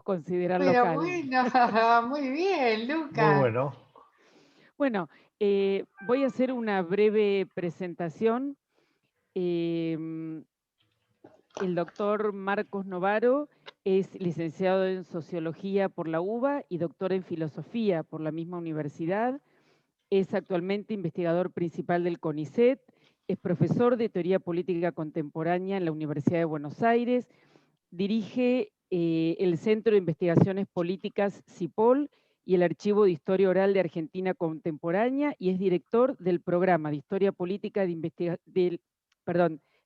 considerar Pero local. bueno, muy bien, Muy Lucas. bueno. Bueno, voy a hacer una breve presentación. Em, el doctor Marcos Novaro es licenciado en Sociología por la UBA y doctor en Filosofía por la misma universidad. Es actualmente investigador principal del CONICET, es profesor de Teoría Política Contemporánea en la Universidad de Buenos Aires, dirige el Centro de Investigaciones Políticas CIPOL y el Archivo de Historia Oral de Argentina Contemporánea y es director del programa de Historia Política de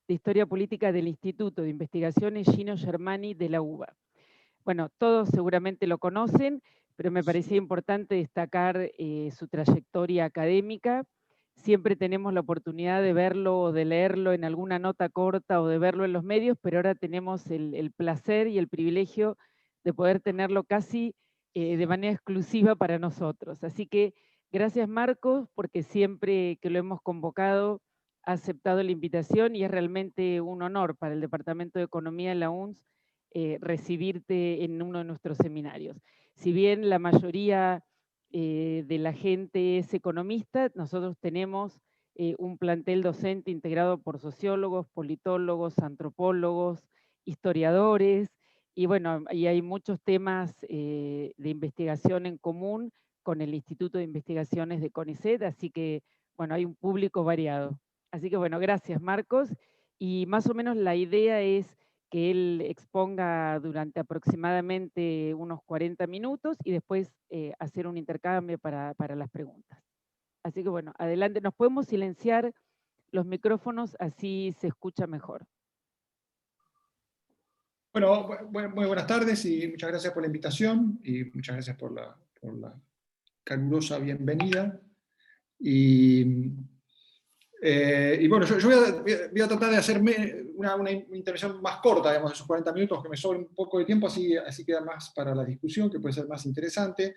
Historia Política del Instituto de Investigaciones Gino Germani de la UBA. Bueno, todos seguramente lo conocen, pero me parecía importante destacar su trayectoria académica. Siempre tenemos la oportunidad de verlo o de leerlo en alguna nota corta o de verlo en los medios, pero ahora tenemos el placer y el privilegio de poder tenerlo casi de manera exclusiva para nosotros. Así que gracias, Marcos, porque siempre que lo hemos convocado ha aceptado la invitación y es realmente un honor para el Departamento de Economía de la UNS recibirte en uno de nuestros seminarios. Si bien la mayoría de la gente es economista, nosotros tenemos un plantel docente integrado por sociólogos, politólogos, antropólogos, historiadores, y bueno, y hay muchos temas de investigación en común con el Instituto de Investigaciones de CONICET, así que, bueno, hay un público variado. Así que, bueno, gracias, Marcos. Y más o menos la idea es que él exponga durante aproximadamente unos 40 minutos y después hacer un intercambio para las preguntas. Así que bueno, adelante, nos podemos silenciar los micrófonos, así se escucha mejor. Bueno, muy buenas tardes y muchas gracias por la invitación y muchas gracias por la calurosa bienvenida. Y bueno, yo voy a tratar de hacerme una intervención más corta, digamos, de esos 40 minutos, que me sobra un poco de tiempo, así queda más para la discusión, que puede ser más interesante.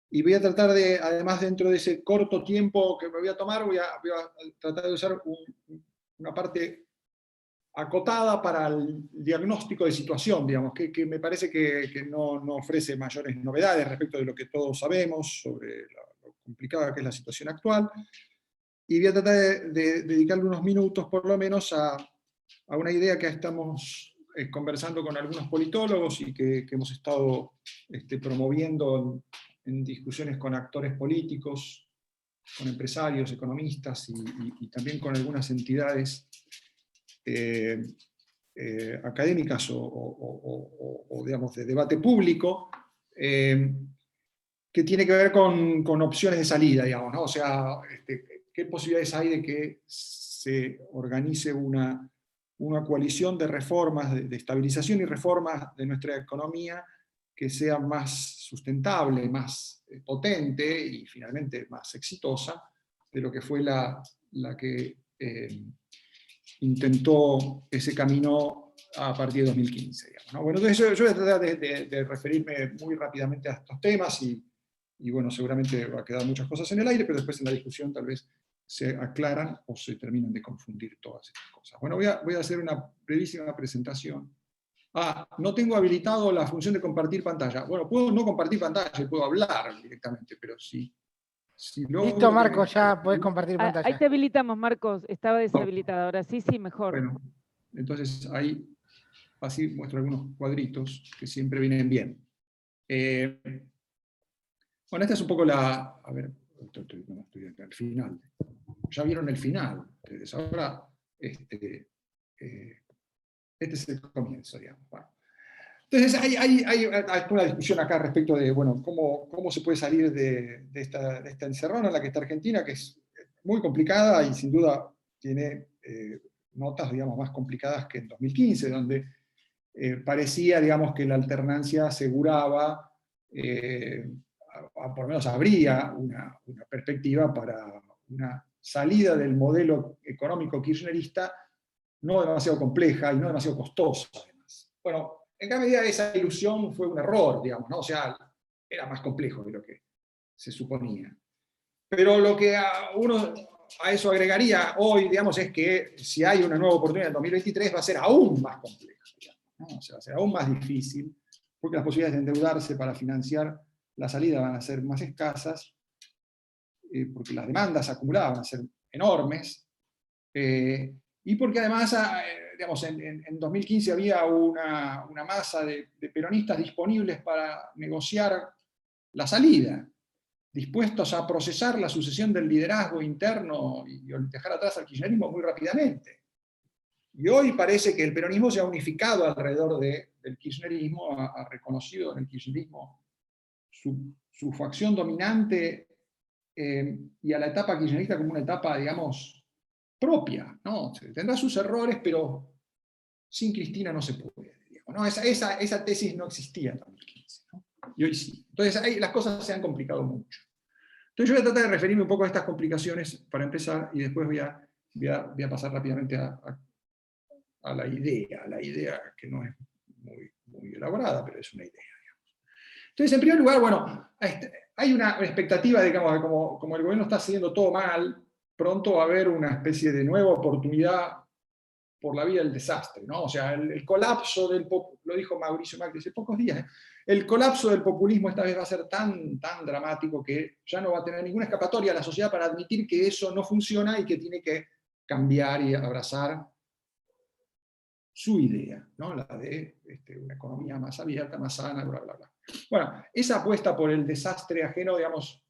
Y voy a tratar de, además, dentro de ese corto tiempo que me voy a tomar, voy a tratar de usar una parte acotada para el diagnóstico de situación, digamos, que me parece que no ofrece mayores novedades respecto de lo que todos sabemos sobre lo complicada que es la situación actual. Y voy a tratar de dedicarle unos minutos, por lo menos, a una idea que estamos conversando con algunos politólogos y que hemos estado promoviendo en discusiones con actores políticos, con empresarios, economistas y también con algunas entidades académicas o, digamos, de debate público, que tiene que ver con opciones de salida, digamos, ¿no? O sea, ¿qué posibilidades hay de que se organice una coalición de reformas, de estabilización y reformas de nuestra economía que sea más sustentable, más potente y finalmente más exitosa de lo que fue la que intentó ese camino a partir de 2015. Digamos, ¿no? Bueno, entonces yo voy a tratar de referirme muy rápidamente a estos temas y bueno, seguramente va a quedar muchas cosas en el aire, pero después en la discusión tal vez se aclaran o se terminan de confundir todas estas cosas. Bueno, voy a hacer una brevísima presentación. No tengo habilitado la función de compartir pantalla. Bueno, puedo no compartir pantalla y puedo hablar directamente, pero si Listo, Marcos, ya podés compartir pantalla. Ahí te habilitamos, Marcos, estaba deshabilitado, ahora sí, mejor. Bueno, entonces ahí así muestro algunos cuadritos que siempre vienen bien. Bueno, esta es un poco la... A ver, estoy acá al final. Ya vieron el final. Ustedes. Ahora, este es el comienzo, digamos. Bueno. Entonces, hay una discusión acá respecto de, bueno, cómo se puede salir de esta encerrona en la que está Argentina, que es muy complicada y sin duda tiene notas, digamos, más complicadas que en 2015, donde parecía, digamos, que la alternancia aseguraba, por lo menos habría una perspectiva para una salida del modelo económico kirchnerista no demasiado compleja y no demasiado costosa, además. Bueno, en gran medida esa ilusión fue un error, digamos, ¿no? O sea, era más complejo de lo que se suponía. Pero lo que uno a eso agregaría hoy, digamos, es que si hay una nueva oportunidad en 2023 va a ser aún más compleja, digamos, ¿no? O sea, va a ser aún más difícil porque las posibilidades de endeudarse para financiar la salida van a ser más escasas, porque las demandas acumuladas van a ser enormes, y porque además, digamos, en 2015 había una masa de peronistas disponibles para negociar la salida, dispuestos a procesar la sucesión del liderazgo interno y dejar atrás al kirchnerismo muy rápidamente. Y hoy parece que el peronismo se ha unificado alrededor del kirchnerismo, ha reconocido en el kirchnerismo su facción dominante, y a la etapa kirchnerista como una etapa, digamos, propia, ¿no? Tendrá sus errores, pero sin Cristina no se puede, digamos, ¿no? Esa tesis no existía en 2015, ¿no? Y hoy sí. Entonces ahí las cosas se han complicado mucho. Entonces yo voy a tratar de referirme un poco a estas complicaciones para empezar, y después voy a pasar rápidamente a la idea que no es muy elaborada, pero es una idea, digamos. Entonces, en primer lugar, bueno, hay una expectativa, digamos, como el gobierno está haciendo todo mal, pronto va a haber una especie de nueva oportunidad por la vía del desastre, ¿no? O sea, el colapso lo dijo Mauricio Macri hace pocos días, el colapso del populismo esta vez va a ser tan dramático que ya no va a tener ninguna escapatoria a la sociedad para admitir que eso no funciona y que tiene que cambiar y abrazar su idea, ¿no? La de una economía más abierta, más sana, bla, bla, bla. Bueno, esa apuesta por el desastre ajeno, digamos,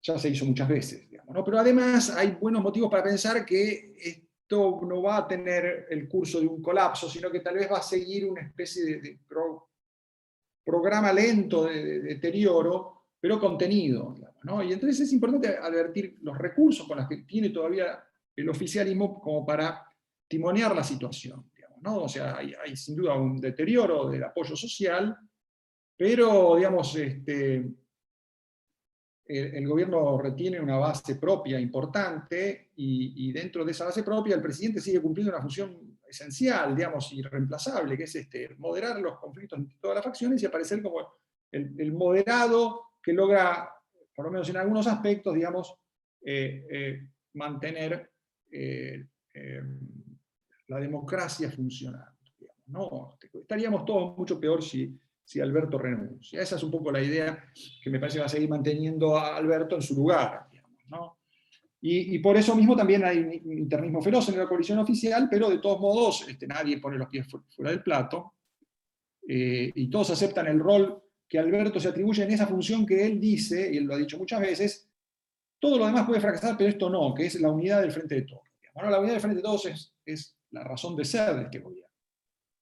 ya se hizo muchas veces, digamos, ¿no? Pero además hay buenos motivos para pensar que esto no va a tener el curso de un colapso, sino que tal vez va a seguir una especie de programa lento de deterioro, pero contenido, digamos, ¿no? Y entonces es importante advertir los recursos con los que tiene todavía el oficialismo como para timonear la situación, digamos, ¿no? O sea, hay sin duda un deterioro del apoyo social, pero, digamos, el gobierno retiene una base propia importante, y dentro de esa base propia el presidente sigue cumpliendo una función esencial, digamos, irreemplazable, que es moderar los conflictos entre todas las facciones y aparecer como el moderado que logra, por lo menos en algunos aspectos, digamos, mantener la democracia funcionando, digamos, ¿no? Estaríamos todos mucho peor si Alberto renuncia. Esa es un poco la idea que me parece que va a seguir manteniendo a Alberto en su lugar, digamos, ¿no? Y por eso mismo también hay un internismo feroz en la coalición oficial, pero de todos modos nadie pone los pies fuera del plato, y todos aceptan el rol que Alberto se atribuye en esa función que él dice, y él lo ha dicho muchas veces: todo lo demás puede fracasar, pero esto no, que es la unidad del Frente de Todos. Bueno, la unidad del Frente de Todos es la razón de ser de este gobierno.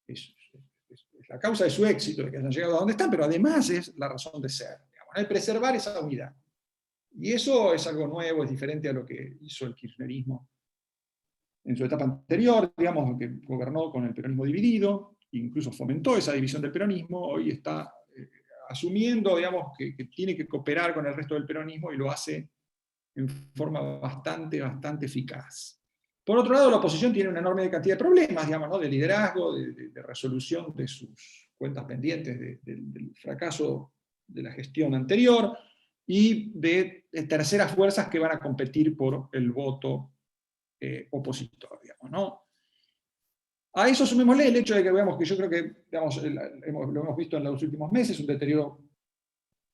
Es la causa de su éxito, de que hayan llegado a donde están, pero además es la razón de ser, digamos, ¿no? Preservar esa unidad. Y eso es algo nuevo, es diferente a lo que hizo el kirchnerismo en su etapa anterior, digamos, que gobernó con el peronismo dividido, incluso fomentó esa división del peronismo. Hoy está asumiendo, digamos, que tiene que cooperar con el resto del peronismo, y lo hace en forma bastante eficaz. Por otro lado, la oposición tiene una enorme cantidad de problemas, digamos, ¿no? De liderazgo, de resolución de sus cuentas pendientes del fracaso de la gestión anterior, y de terceras fuerzas que van a competir por el voto opositor, digamos, ¿no? A eso sumémosle el hecho de que veamos que yo creo que, digamos, lo hemos visto en los últimos meses, un deterioro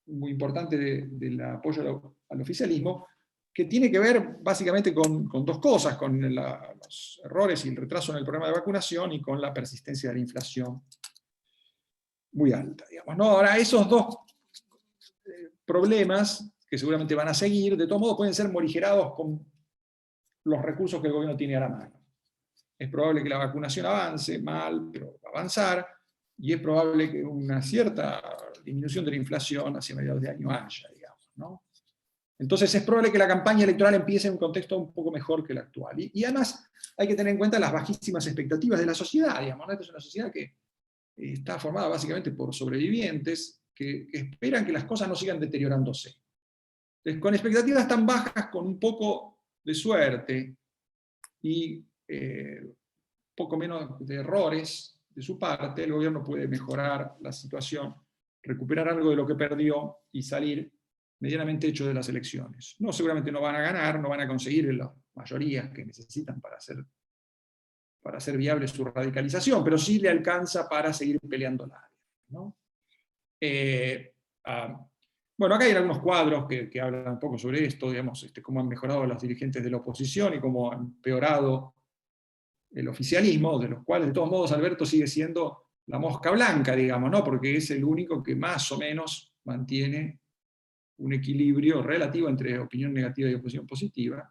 muy importante del apoyo al oficialismo, que tiene que ver básicamente con dos cosas: con los errores y el retraso en el programa de vacunación, y con la persistencia de la inflación muy alta, digamos, ¿no? Ahora, esos dos problemas, que seguramente van a seguir, de todos modos pueden ser morigerados con los recursos que el gobierno tiene a la mano. Es probable que la vacunación avance mal, pero va a avanzar, y es probable que una cierta disminución de la inflación hacia mediados de año haya, digamos, ¿no? Entonces es probable que la campaña electoral empiece en un contexto un poco mejor que el actual. Y además hay que tener en cuenta las bajísimas expectativas de la sociedad, digamos, ¿no? Esta es una sociedad que está formada básicamente por sobrevivientes que esperan que las cosas no sigan deteriorándose. Entonces, con expectativas tan bajas, con un poco de suerte y poco menos de errores de su parte, el gobierno puede mejorar la situación, recuperar algo de lo que perdió y salir medianamente hecho de las elecciones. No, seguramente no van a ganar, no van a conseguir las mayorías que necesitan para hacer viable su radicalización, pero sí le alcanza para seguir peleándola. ¿no? Bueno, acá hay algunos cuadros que hablan un poco sobre esto, digamos, cómo han mejorado los dirigentes de la oposición y cómo han empeorado el oficialismo, de los cuales de todos modos Alberto sigue siendo la mosca blanca, digamos, ¿no? Porque es el único que más o menos mantiene un equilibrio relativo entre opinión negativa y opinión positiva.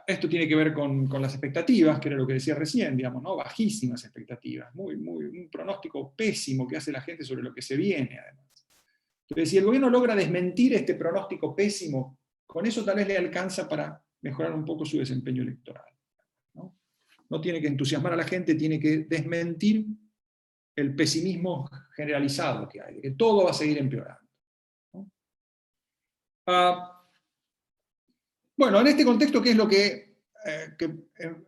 Esto tiene que ver con las expectativas, que era lo que decía recién, digamos, ¿no? Bajísimas expectativas, un pronóstico pésimo que hace la gente sobre lo que se viene, además. Entonces, si el gobierno logra desmentir este pronóstico pésimo, con eso tal vez le alcanza para mejorar un poco su desempeño electoral, ¿no? No tiene que entusiasmar a la gente, tiene que desmentir el pesimismo generalizado que hay, de que todo va a seguir empeorando, ¿no? Bueno, en este contexto, ¿qué es lo que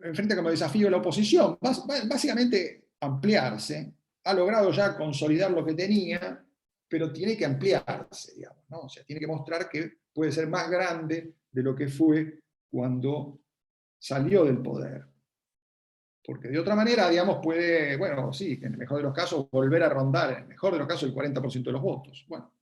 enfrenta como desafío la oposición? Básicamente ampliarse. Ha logrado ya consolidar lo que tenía, pero tiene que ampliarse, digamos, ¿no? O sea, tiene que mostrar que puede ser más grande de lo que fue cuando salió del poder. Porque de otra manera, digamos, puede, bueno, sí, en el mejor de los casos, volver a rondar, en el mejor de los casos, el 40% de los votos. Bueno,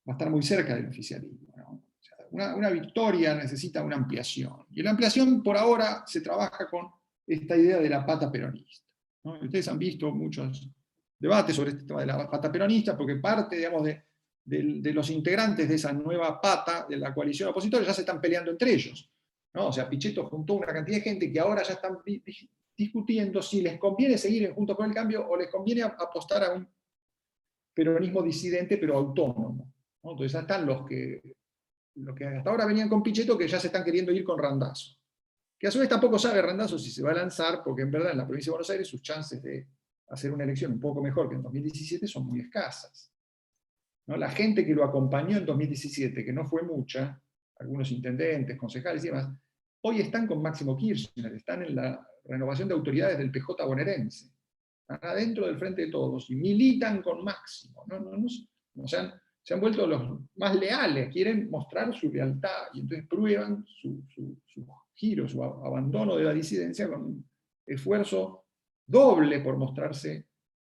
va a estar muy cerca del oficialismo, ¿no? O sea, una victoria necesita una ampliación. Y la ampliación, por ahora, se trabaja con esta idea de la pata peronista, ¿no? Ustedes han visto muchos debates sobre este tema de la pata peronista, porque parte, digamos, de los integrantes de esa nueva pata de la coalición opositora ya se están peleando entre ellos, ¿no? O sea, Pichetto juntó una cantidad de gente que ahora ya están discutiendo si les conviene seguir en Juntos por el Cambio o les conviene apostar a un peronismo disidente pero autónomo, ¿no? Entonces ya están los que hasta ahora venían con Pichetto, que ya se están queriendo ir con Randazzo. Que a su vez tampoco sabe Randazzo si se va a lanzar, porque en verdad en la provincia de Buenos Aires sus chances de hacer una elección un poco mejor que en 2017 son muy escasas, ¿no? La gente que lo acompañó en 2017, que no fue mucha, algunos intendentes, concejales y demás, hoy están con Máximo Kirchner, están en la renovación de autoridades del PJ bonaerense, están adentro del Frente de Todos y militan con Máximo, se han vuelto los más leales, quieren mostrar su lealtad y entonces prueban su giro, su abandono de la disidencia con un esfuerzo doble por mostrarse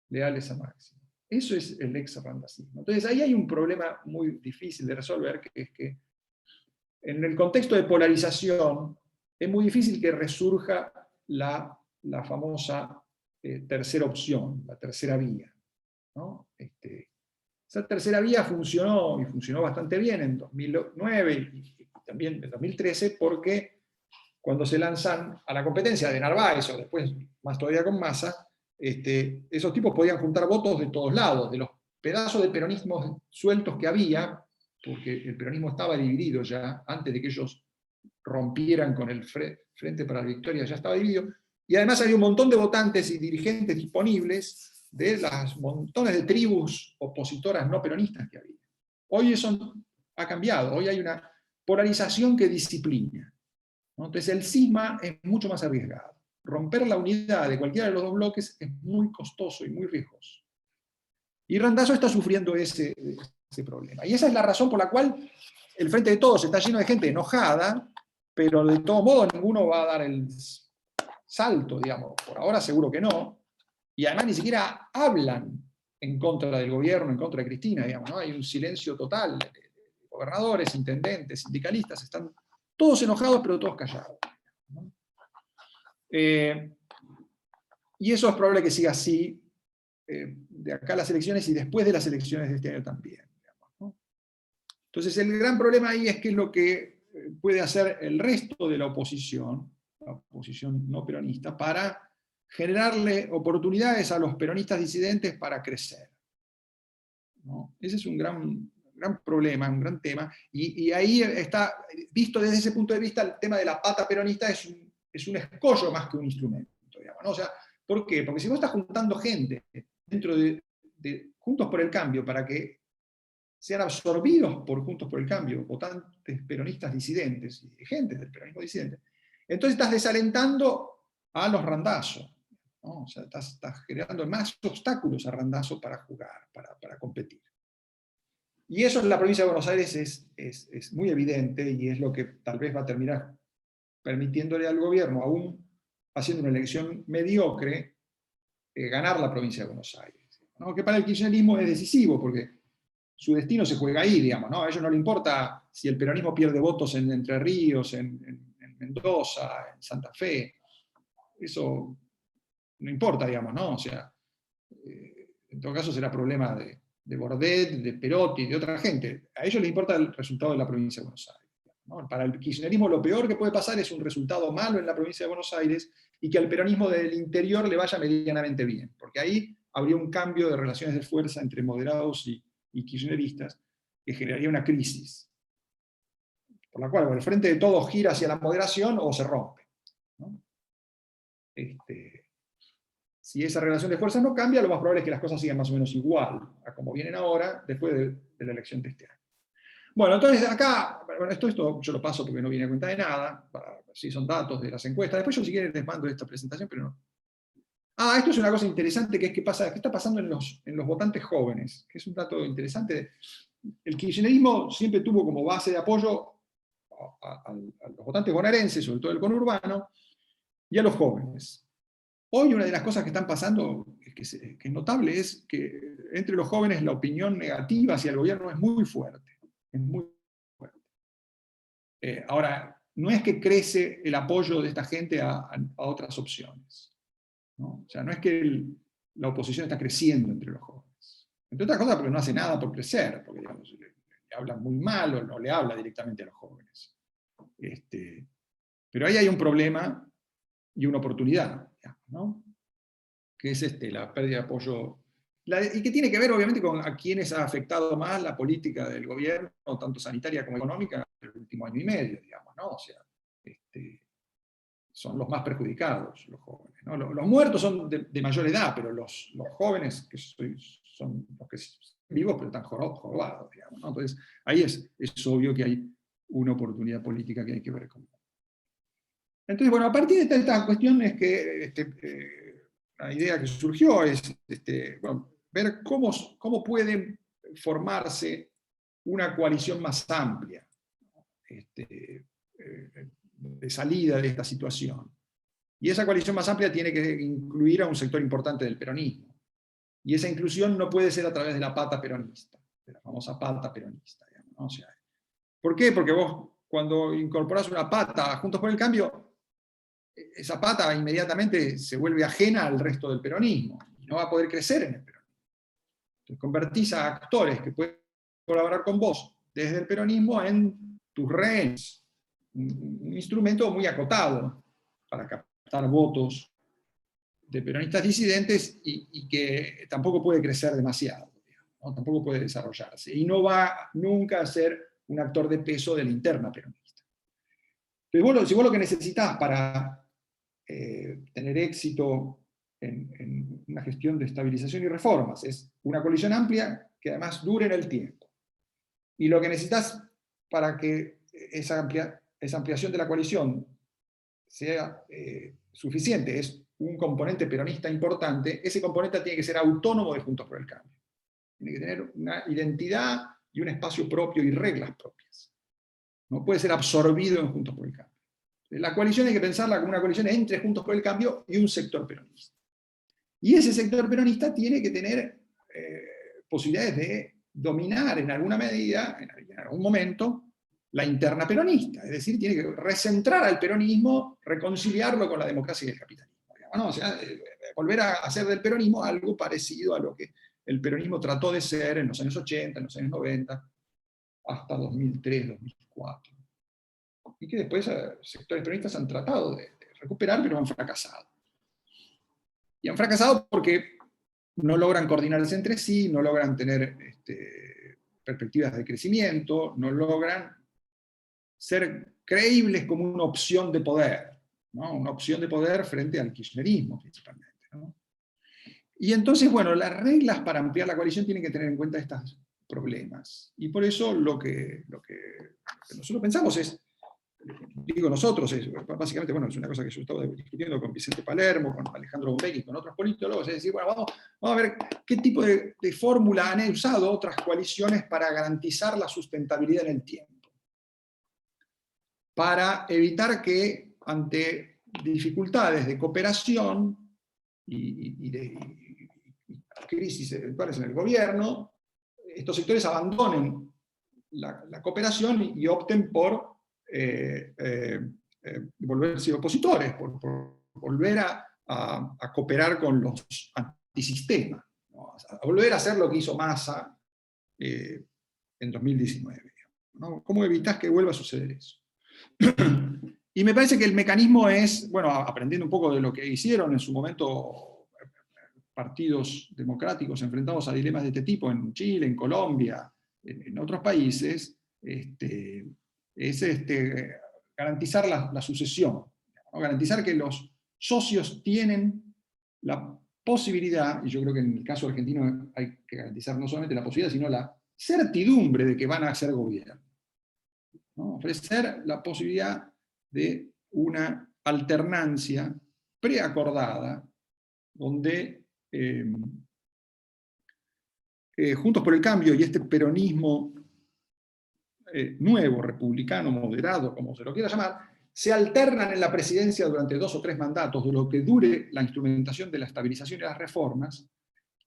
leales a Máximo. Eso es el ex-randacismo. Entonces ahí hay un problema muy difícil de resolver, que es que en el contexto de polarización es muy difícil que resurja la famosa tercera opción, la tercera vía, ¿no? Esa tercera vía funcionó, y funcionó bastante bien en 2009 y también en 2013, porque cuando se lanzan a la competencia de Narváez, o después más todavía con Massa, esos tipos podían juntar votos de todos lados, de los pedazos de peronismos sueltos que había, porque el peronismo estaba dividido ya, antes de que ellos rompieran con el Frente para la Victoria, ya estaba dividido, y además había un montón de votantes y dirigentes disponibles de las montones de tribus opositoras no peronistas que había. Hoy eso ha cambiado, hoy hay una polarización que disciplina, ¿no? Entonces el cisma es mucho más arriesgado. Romper la unidad de cualquiera de los dos bloques es muy costoso y muy riesgoso. Y Randazzo está sufriendo ese problema. Y esa es la razón por la cual el Frente de Todos está lleno de gente enojada, pero de todo modo ninguno va a dar el salto, digamos. Por ahora seguro que no. Y además ni siquiera hablan en contra del gobierno, en contra de Cristina, digamos, ¿no? Hay un silencio total. Gobernadores, intendentes, sindicalistas, están todos enojados, pero todos callados, ¿no? Y eso es probable que siga así de acá a las elecciones y después de las elecciones de este año también, digamos, ¿no? Entonces el gran problema ahí es qué es lo que puede hacer el resto de la oposición no peronista, para generarle oportunidades a los peronistas disidentes para crecer, ¿no? Ese es un gran problema, un gran tema, y ahí está, visto desde ese punto de vista, el tema de la pata peronista es un escollo más que un instrumento, digamos, ¿no? O sea, ¿por qué? Porque si vos estás juntando gente dentro de Juntos por el Cambio para que sean absorbidos por Juntos por el Cambio, votantes peronistas disidentes, y gente del peronismo disidente, entonces estás desalentando a los Randazzo, ¿no? O sea, estás generando más obstáculos a Randazzo para jugar, para competir. Y eso en la provincia de Buenos Aires es muy evidente, y es lo que tal vez va a terminar permitiéndole al gobierno, aún haciendo una elección mediocre, ganar la provincia de Buenos Aires, ¿no? Que para el kirchnerismo es decisivo, porque su destino se juega ahí, digamos, ¿no? A ellos no les importa si el peronismo pierde votos en Entre Ríos, en Mendoza, en Santa Fe. Eso no importa, digamos, ¿no? O sea, en todo caso será problema de Bordet, de Perotti, de otra gente. A ellos les importa el resultado de la provincia de Buenos Aires, ¿no? Para el kirchnerismo lo peor que puede pasar es un resultado malo en la provincia de Buenos Aires y que al peronismo del interior le vaya medianamente bien, porque ahí habría un cambio de relaciones de fuerza entre moderados y kirchneristas que generaría una crisis, por la cual el frente de todos gira hacia la moderación o se rompe, ¿no? Si esa relación de fuerza no cambia, lo más probable es que las cosas sigan más o menos igual a como vienen ahora, después de la elección de este año. Bueno, entonces acá, bueno, esto yo lo paso porque no viene a cuenta de nada, sí son datos de las encuestas, después yo si quieren les mando esta presentación, pero no. Esto es una cosa interesante que es qué está pasando en los votantes jóvenes, que es un dato interesante. El kirchnerismo siempre tuvo como base de apoyo a los votantes bonaerenses, sobre todo el conurbano, y a los jóvenes. Hoy una de las cosas que están pasando, que es notable, es que entre los jóvenes la opinión negativa hacia el gobierno es muy fuerte. Es muy fuerte. Ahora, no es que crece el apoyo de esta gente a otras opciones, ¿no? O sea, no es que la oposición está creciendo entre los jóvenes. Entre otras cosas porque no hace nada por crecer, porque digamos, le hablan muy mal o no le habla directamente a los jóvenes. Pero ahí hay un problema y una oportunidad, ¿no? Que es la pérdida de apoyo, y que tiene que ver obviamente con a quienes ha afectado más la política del gobierno, tanto sanitaria como económica, en el último año y medio, digamos, ¿no? O sea, son los más perjudicados, los jóvenes, ¿no? Los muertos son de mayor edad, pero los jóvenes que son los que vivos, pero están jorobados, digamos, ¿no? Entonces, ahí es obvio que hay una oportunidad política que hay que ver con. Entonces, bueno, a partir de esta cuestión es que la idea que surgió es ver cómo puede formarse una coalición más amplia de salida de esta situación. Y esa coalición más amplia tiene que incluir a un sector importante del peronismo. Y esa inclusión no puede ser a través de la pata peronista, de la famosa pata peronista, digamos, ¿no? O sea, ¿por qué? Porque vos cuando incorporás una pata a Juntos por el Cambio, esa pata inmediatamente se vuelve ajena al resto del peronismo y no va a poder crecer en el peronismo. Entonces convertís a actores que pueden colaborar con vos desde el peronismo en tus rehenes, un instrumento muy acotado para captar votos de peronistas disidentes y que tampoco puede crecer demasiado, ¿no? Tampoco puede desarrollarse y no va nunca a ser un actor de peso de la interna peronista. Entonces, si vos lo que necesitás para tener éxito en una gestión de estabilización y reformas es una coalición amplia que además dure en el tiempo. Y lo que necesitas para que esa ampliación de la coalición sea suficiente es un componente peronista importante. Ese componente tiene que ser autónomo de Juntos por el Cambio. Tiene que tener una identidad y un espacio propio y reglas propias. No puede ser absorbido en Juntos por el Cambio. La coalición hay que pensarla como una coalición entre Juntos por el Cambio y un sector peronista. Y ese sector peronista tiene que tener posibilidades de dominar en alguna medida, en algún momento, la interna peronista. Es decir, tiene que recentrar al peronismo, reconciliarlo con la democracia y el capitalismo, digamos, ¿no? O sea, volver a hacer del peronismo algo parecido a lo que el peronismo trató de ser en los años 80, en los años 90, hasta 2003, 2004. Y que después sectores peronistas han tratado de recuperar, pero han fracasado. Y han fracasado porque no logran coordinarse entre sí, no logran tener perspectivas de crecimiento, no logran ser creíbles como una opción de poder, ¿no? Una opción de poder frente al kirchnerismo principalmente, ¿no? Y entonces, bueno, las reglas para ampliar la coalición tienen que tener en cuenta estos problemas. Y por eso lo que nosotros pensamos es, digo nosotros, básicamente, bueno, es una cosa que yo estaba discutiendo con Vicente Palermo, con Alejandro Bombecchi, con otros politólogos, es decir, bueno, vamos a ver qué tipo de fórmula han usado otras coaliciones para garantizar la sustentabilidad en el tiempo. Para evitar que ante dificultades de cooperación de crisis eventuales en el gobierno, estos sectores abandonen la cooperación y opten por volverse opositores, por volver a cooperar con los antisistemas, ¿no? A volver a hacer lo que hizo Massa en 2019. ¿No? ¿Cómo evitas que vuelva a suceder eso? Y me parece que el mecanismo es, bueno, aprendiendo un poco de lo que hicieron en su momento partidos democráticos enfrentados a dilemas de este tipo en Chile, en Colombia, en otros países, es garantizar la sucesión, ¿no? Garantizar que los socios tienen la posibilidad, y yo creo que en el caso argentino hay que garantizar no solamente la posibilidad, sino la certidumbre de que van a hacer gobierno, ¿no? Ofrecer la posibilidad de una alternancia preacordada, donde Juntos por el Cambio y este peronismo nuevo, republicano, moderado, como se lo quiera llamar, se alternan en la presidencia durante 2 o 3 mandatos, de lo que dure la instrumentación de la estabilización y las reformas,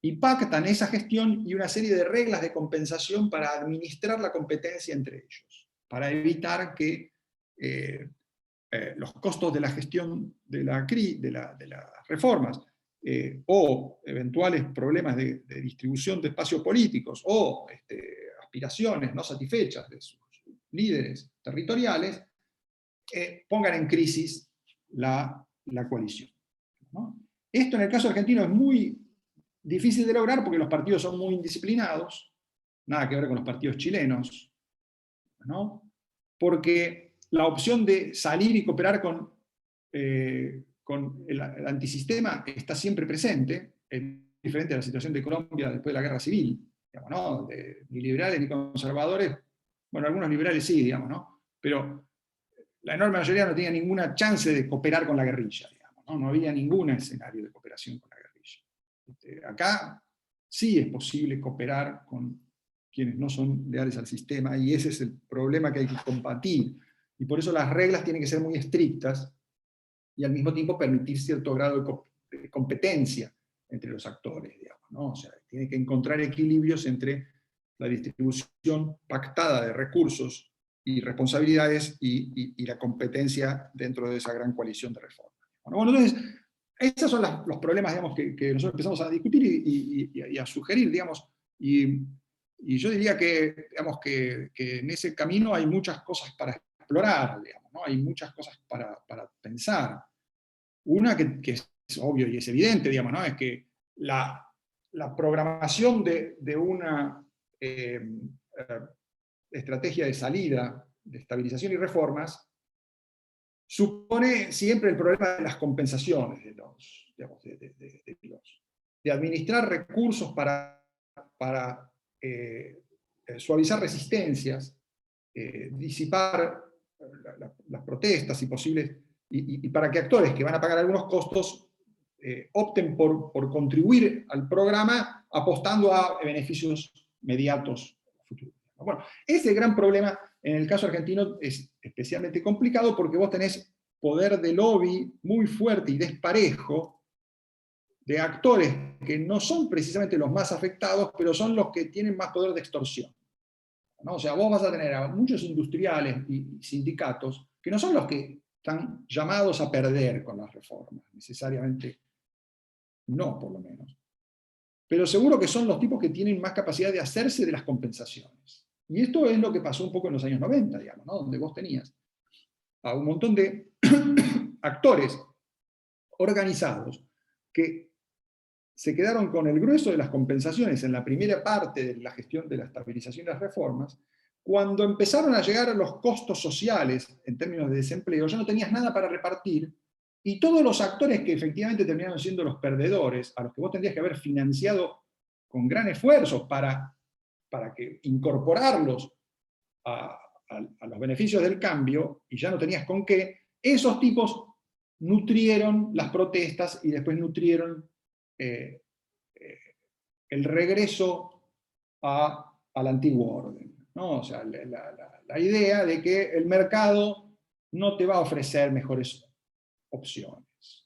y pactan esa gestión y una serie de reglas de compensación para administrar la competencia entre ellos, para evitar que los costos de la gestión de las reformas o eventuales problemas de distribución de espacios políticos o aspiraciones no satisfechas de sus líderes territoriales pongan en crisis la coalición, ¿no? Esto en el caso argentino es muy difícil de lograr porque los partidos son muy indisciplinados, nada que ver con los partidos chilenos, ¿no? Porque la opción de salir y cooperar con el antisistema está siempre presente, es diferente a la situación de Colombia después de la guerra civil, digamos, ¿no? Ni liberales ni conservadores, bueno, algunos liberales sí, digamos, ¿no? Pero la enorme mayoría no tenía ninguna chance de cooperar con la guerrilla, digamos, ¿no? No había ningún escenario de cooperación con la guerrilla. Acá sí es posible cooperar con quienes no son leales al sistema, y ese es el problema que hay que combatir. Y por eso las reglas tienen que ser muy estrictas, y al mismo tiempo permitir cierto grado de competencia entre los actores, digamos, ¿no? O sea, tiene que encontrar equilibrios entre la distribución pactada de recursos y responsabilidades y la competencia dentro de esa gran coalición de reformas. Bueno, entonces, estos son los problemas, digamos, que nosotros empezamos a discutir y a sugerir, digamos, y yo diría que, digamos, que en ese camino hay muchas cosas para explorar, digamos, ¿no? Hay muchas cosas para pensar. Una que es obvio y es evidente, digamos, ¿no? Es que la programación de una estrategia de salida, de estabilización y reformas, supone siempre el problema de las compensaciones, de administrar recursos para suavizar resistencias, disipar las protestas y posibles, y para que actores que van a pagar algunos costos opten por contribuir al programa apostando a beneficios mediatos futuros. Bueno, ese gran problema en el caso argentino es especialmente complicado porque vos tenés poder de lobby muy fuerte y desparejo de actores que no son precisamente los más afectados, pero son los que tienen más poder de extorsión, ¿no? O sea, vos vas a tener a muchos industriales y sindicatos que no son los que están llamados a perder con las reformas, necesariamente no, por lo menos. Pero seguro que son los tipos que tienen más capacidad de hacerse de las compensaciones. Y esto es lo que pasó un poco en los años 90, digamos, ¿no? Donde vos tenías a un montón de actores organizados que se quedaron con el grueso de las compensaciones en la primera parte de la gestión de la estabilización y las reformas. Cuando empezaron a llegar a los costos sociales en términos de desempleo, ya no tenías nada para repartir, y todos los actores que efectivamente terminaron siendo los perdedores, a los que vos tendrías que haber financiado con gran esfuerzo para que incorporarlos a los beneficios del cambio, y ya no tenías con qué, esos tipos nutrieron las protestas y después nutrieron el regreso al antiguo orden, ¿no? O sea, la idea de que el mercado no te va a ofrecer mejores opciones.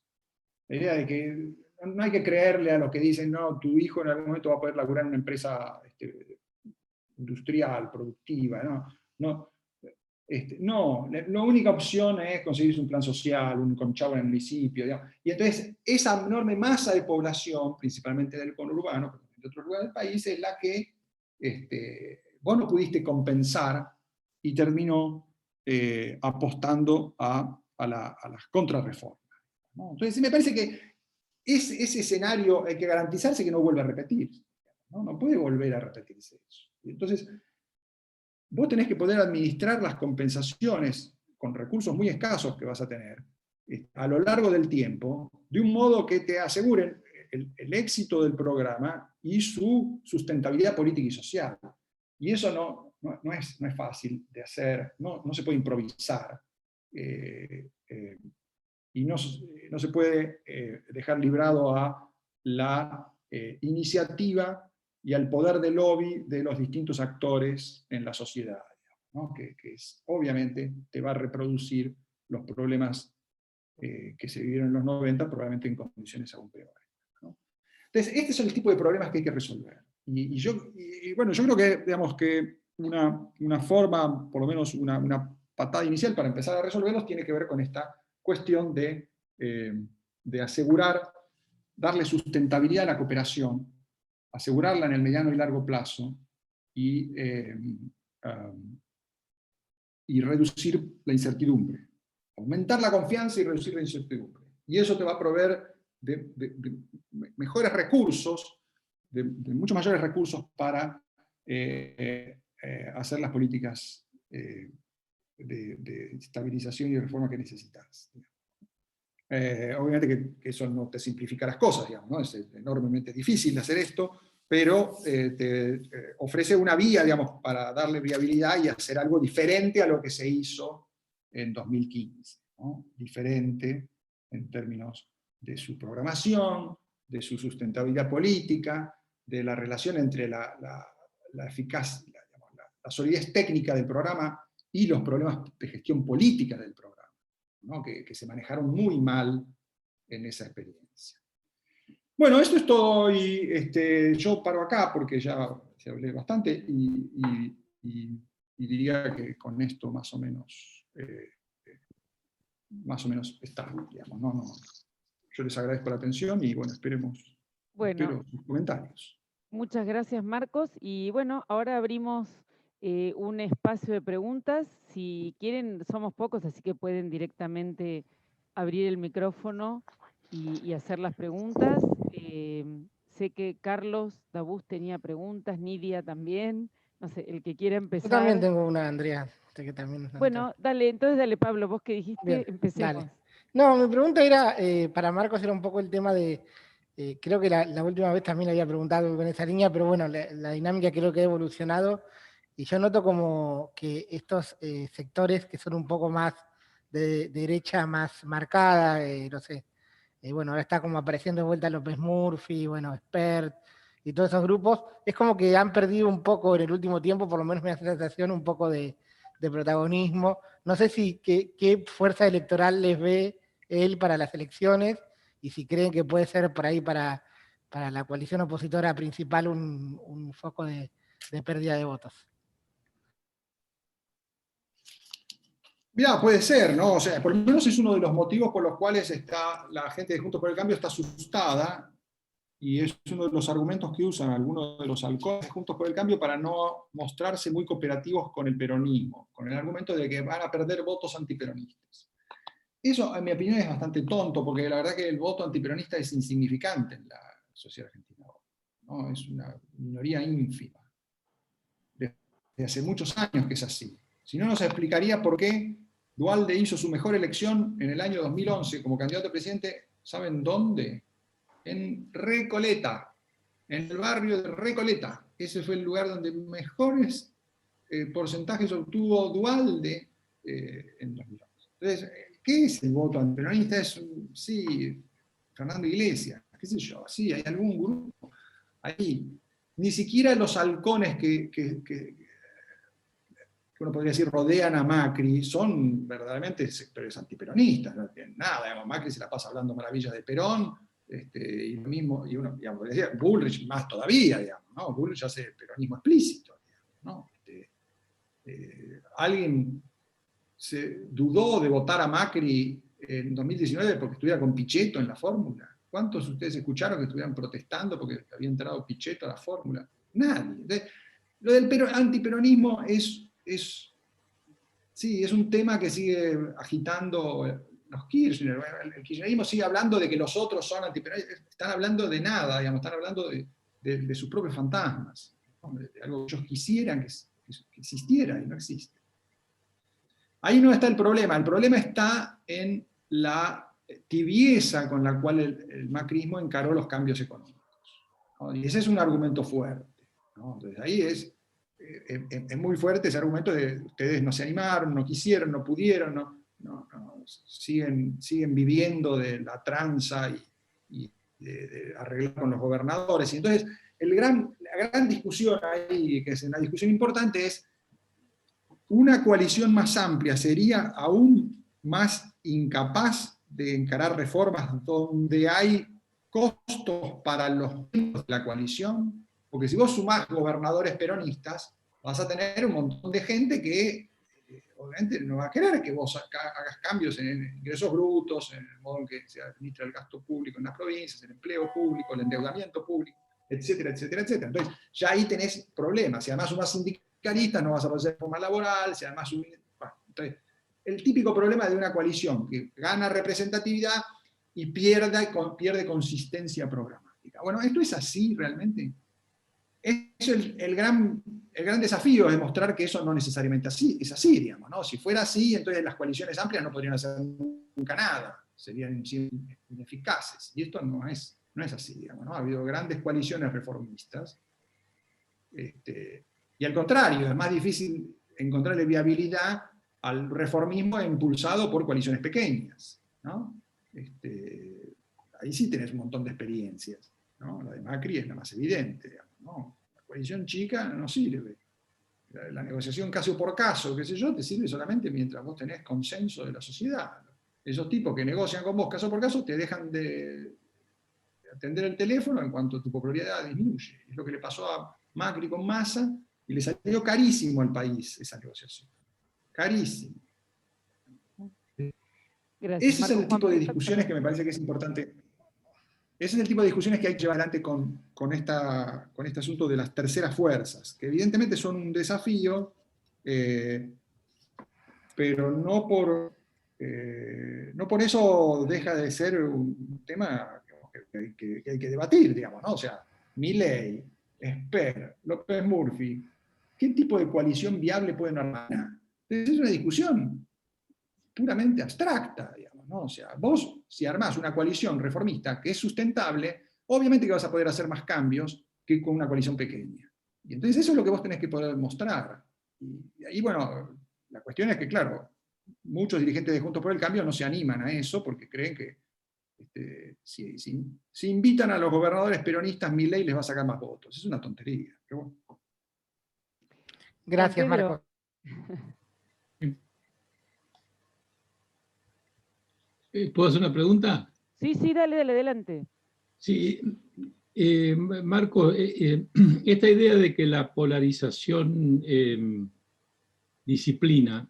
La idea de que no hay que creerle a los que dicen, no, tu hijo en algún momento va a poder laburar en una empresa industrial, productiva, ¿no? No, la única opción es conseguirse un plan social, un conchavo en el municipio, digamos. Y entonces esa enorme masa de población, principalmente del conurbano, pero de otros lugares del país, es la que vos no pudiste compensar y terminó apostando a las contrarreformas, ¿no? Entonces me parece que ese escenario hay que garantizarse que no vuelva a repetirse, ¿no? No puede volver a repetirse eso. Y entonces, vos tenés que poder administrar las compensaciones con recursos muy escasos que vas a tener a lo largo del tiempo, de un modo que te aseguren el éxito del programa y su sustentabilidad política y social. Y eso no es fácil de hacer, no se puede improvisar, y no se puede dejar librado a la iniciativa y al poder de lobby de los distintos actores en la sociedad, ¿no? que obviamente te va a reproducir los problemas que se vivieron en los 90, probablemente en condiciones aún peores, ¿no? Entonces, este es el tipo de problemas que hay que resolver. Bueno, yo creo que, digamos, que una forma, por lo menos una patada inicial para empezar a resolverlos, tiene que ver con esta cuestión de asegurar, darle sustentabilidad a la cooperación, asegurarla en el mediano y largo plazo, y reducir la incertidumbre. Aumentar la confianza y reducir la incertidumbre. Y eso te va a proveer de mejores recursos, de muchos mayores recursos para hacer las políticas de estabilización y reforma que necesitas. Obviamente que eso no te simplifica las cosas, digamos, ¿no? Es enormemente difícil hacer esto, pero te ofrece una vía, digamos, para darle viabilidad y hacer algo diferente a lo que se hizo en 2015, ¿no? Diferente en términos de su programación, de su sustentabilidad política, de la relación entre la eficacia, la solidez técnica del programa y los problemas de gestión política del programa, ¿no? que se manejaron muy mal en esa experiencia. Bueno, esto es todo, y yo paro acá porque ya se hablé bastante, y diría que con esto más o menos está, digamos, ¿no? Yo les agradezco la atención y bueno, espero sus comentarios. Muchas gracias, Marcos, y bueno, ahora abrimos un espacio de preguntas. Si quieren, somos pocos, así que pueden directamente abrir el micrófono y hacer las preguntas. Sé que Carlos Dabús tenía preguntas, Nidia también, no sé, el que quiera empezar. Yo también tengo una, Andrea. Que también bueno, entonces dale, Pablo, vos que dijiste, bien, empecemos. Dale. No, mi pregunta era, para Marcos era un poco el tema de, creo que la última vez también le había preguntado con esa línea, pero bueno, la dinámica creo que ha evolucionado, y yo noto como que estos sectores que son un poco más de derecha más marcada, no sé, bueno, ahora está como apareciendo de vuelta López Murphy, bueno, Spert, y todos esos grupos, es como que han perdido un poco en el último tiempo, por lo menos me hace la sensación, un poco de protagonismo. No sé si qué fuerza electoral les ve él para las elecciones, y si creen que puede ser por ahí para la coalición opositora principal un foco de pérdida de votos. Mirá, puede ser, ¿no? O sea, por lo menos es uno de los motivos por los cuales la gente de Juntos por el Cambio está asustada, y es uno de los argumentos que usan algunos de los halcones de Juntos por el Cambio para no mostrarse muy cooperativos con el peronismo, con el argumento de que van a perder votos antiperonistas. Eso, en mi opinión, es bastante tonto, porque la verdad que el voto antiperonista es insignificante en la sociedad argentina, ¿no? Es una minoría ínfima. Desde hace muchos años que es así. Si no, nos explicaría por qué Duhalde hizo su mejor elección en el año 2011 como candidato a presidente, ¿saben dónde? En Recoleta, en el barrio de Recoleta. Ese fue el lugar donde mejores porcentajes obtuvo Duhalde en 2011. Entonces, ¿qué es el voto antiperonista? Sí, Fernando Iglesias, qué sé yo, sí, hay algún grupo ahí. Ni siquiera los halcones que uno podría decir rodean a Macri son verdaderamente sectores antiperonistas, no tienen nada, digamos, Macri se la pasa hablando maravillas de Perón, Y lo mismo, y uno, digamos, decía, Bullrich más todavía, digamos, ¿no? Bullrich hace peronismo explícito, digamos, ¿no? Alguien se dudó de votar a Macri en 2019 porque estuviera con Pichetto en la fórmula. ¿Cuántos de ustedes escucharon que estuvieran protestando porque había entrado Pichetto a la fórmula? Nadie. Entonces, lo del antiperonismo sí, es un tema que sigue agitando los Kirchner. El kirchnerismo sigue hablando de que los otros son antiperonistas. Están hablando de nada, digamos, están hablando de sus propios fantasmas, ¿no? De algo que ellos quisieran que existiera y no existe. Ahí no está el problema está en la tibieza con la cual el macrismo encaró los cambios económicos, ¿no? Y ese es un argumento fuerte, ¿no? Entonces ahí es muy fuerte ese argumento de ustedes no se animaron, no quisieron, no pudieron, siguen viviendo de la tranza y de arreglar con los gobernadores. Y entonces la gran discusión ahí, que es una discusión importante, es una coalición más amplia sería aún más incapaz de encarar reformas donde hay costos para los miembros de la coalición, porque si vos sumás gobernadores peronistas, vas a tener un montón de gente que obviamente no va a querer que vos hagas cambios en ingresos brutos, en el modo en que se administra el gasto público en las provincias, el empleo público, el endeudamiento público, etcétera, etcétera, etcétera. Entonces, ya ahí tenés problemas. Si además sumás sindicalistas, no vas a poder hacer reforma laboral, si además entonces, el típico problema de una coalición que gana representatividad y pierde consistencia programática. Bueno, ¿esto es así realmente? Es el gran desafío es demostrar que eso no necesariamente es así, digamos, ¿no? Si fuera así, entonces las coaliciones amplias no podrían hacer nunca nada, serían ineficaces. Y esto no es así, digamos, ¿no? Ha habido grandes coaliciones reformistas, y al contrario, es más difícil encontrarle viabilidad al reformismo impulsado por coaliciones pequeñas, ¿no? Ahí sí tenés un montón de experiencias, ¿no? La de Macri es la más evidente, digamos, ¿no? La coalición chica no sirve. La negociación caso por caso, qué sé yo, te sirve solamente mientras vos tenés consenso de la sociedad. Esos tipos que negocian con vos caso por caso te dejan de atender el teléfono en cuanto tu popularidad disminuye. Es lo que le pasó a Macri con Massa y le salió carísimo al país esa negociación. Carísimo. Gracias, Ese es el tipo de discusiones que me parece que es importante. Ese es el tipo de discusiones que hay que llevar adelante con este asunto de las terceras fuerzas, que evidentemente son un desafío, pero no por eso deja de ser un tema que hay que debatir, digamos, ¿no? O sea, Milei, Esper, López Murphy, ¿qué tipo de coalición viable pueden armar? Entonces es una discusión puramente abstracta, digamos, ¿no? O sea, vos, si armás una coalición reformista que es sustentable, obviamente que vas a poder hacer más cambios que con una coalición pequeña. Y entonces eso es lo que vos tenés que poder mostrar. Y ahí, bueno, la cuestión es que, claro, muchos dirigentes de Juntos por el Cambio no se animan a eso porque creen que si invitan a los gobernadores peronistas, Milei les va a sacar más votos. Es una tontería. Pero bueno. Gracias, Marcos. ¿Puedo hacer una pregunta? Sí, dale, adelante. Sí, Marcos, esta idea de que la polarización disciplina,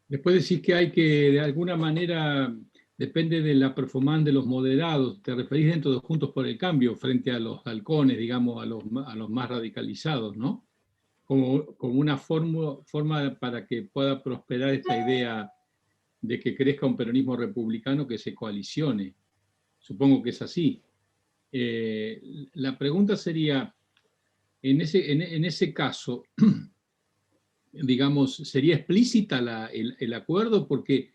después decís que hay que, de alguna manera, depende de la performance de los moderados, te referís dentro de Juntos por el Cambio, frente a los halcones, digamos, a los más radicalizados, ¿no? Como una forma para que pueda prosperar esta idea de que crezca un peronismo republicano que se coalicione. Supongo que es así. La pregunta sería, en ese caso, digamos, ¿sería explícita el acuerdo? Porque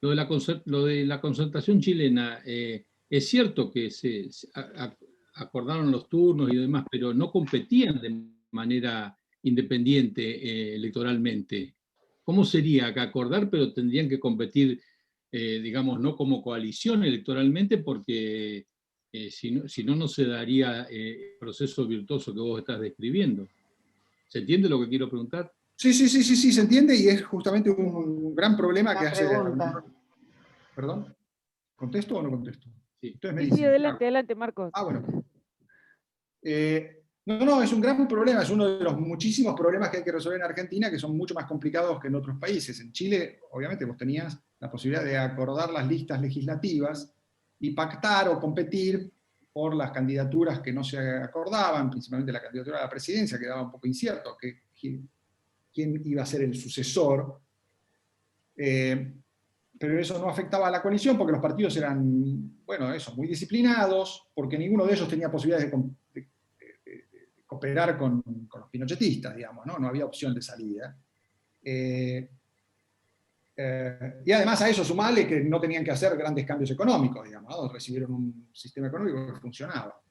lo de la concertación chilena, es cierto que se acordaron los turnos y demás, pero no competían de manera independiente electoralmente. ¿Cómo sería que acordar, pero tendrían que competir, digamos, no como coalición electoralmente, porque si no, no se daría el proceso virtuoso que vos estás describiendo? ¿Se entiende lo que quiero preguntar? Sí, se entiende, y es justamente un gran problema que hace... Pregunta. ¿Perdón? ¿Contesto o no contesto? Sí. Ustedes me Sí, dicen. adelante, adelante, Marcos. Bueno. No, es un gran problema, es uno de los muchísimos problemas que hay que resolver en Argentina, que son mucho más complicados que en otros países. En Chile, obviamente, vos tenías la posibilidad de acordar las listas legislativas y pactar o competir por las candidaturas que no se acordaban, principalmente la candidatura a la presidencia, quedaba un poco incierto quién iba a ser el sucesor. Pero eso no afectaba a la coalición porque los partidos eran, bueno, eso, muy disciplinados, porque ninguno de ellos tenía posibilidades de cooperar con los pinochetistas, digamos, ¿no? No había opción de salida. Y además a eso sumarle que no tenían que hacer grandes cambios económicos, digamos, ¿no? Recibieron un sistema económico que funcionaba.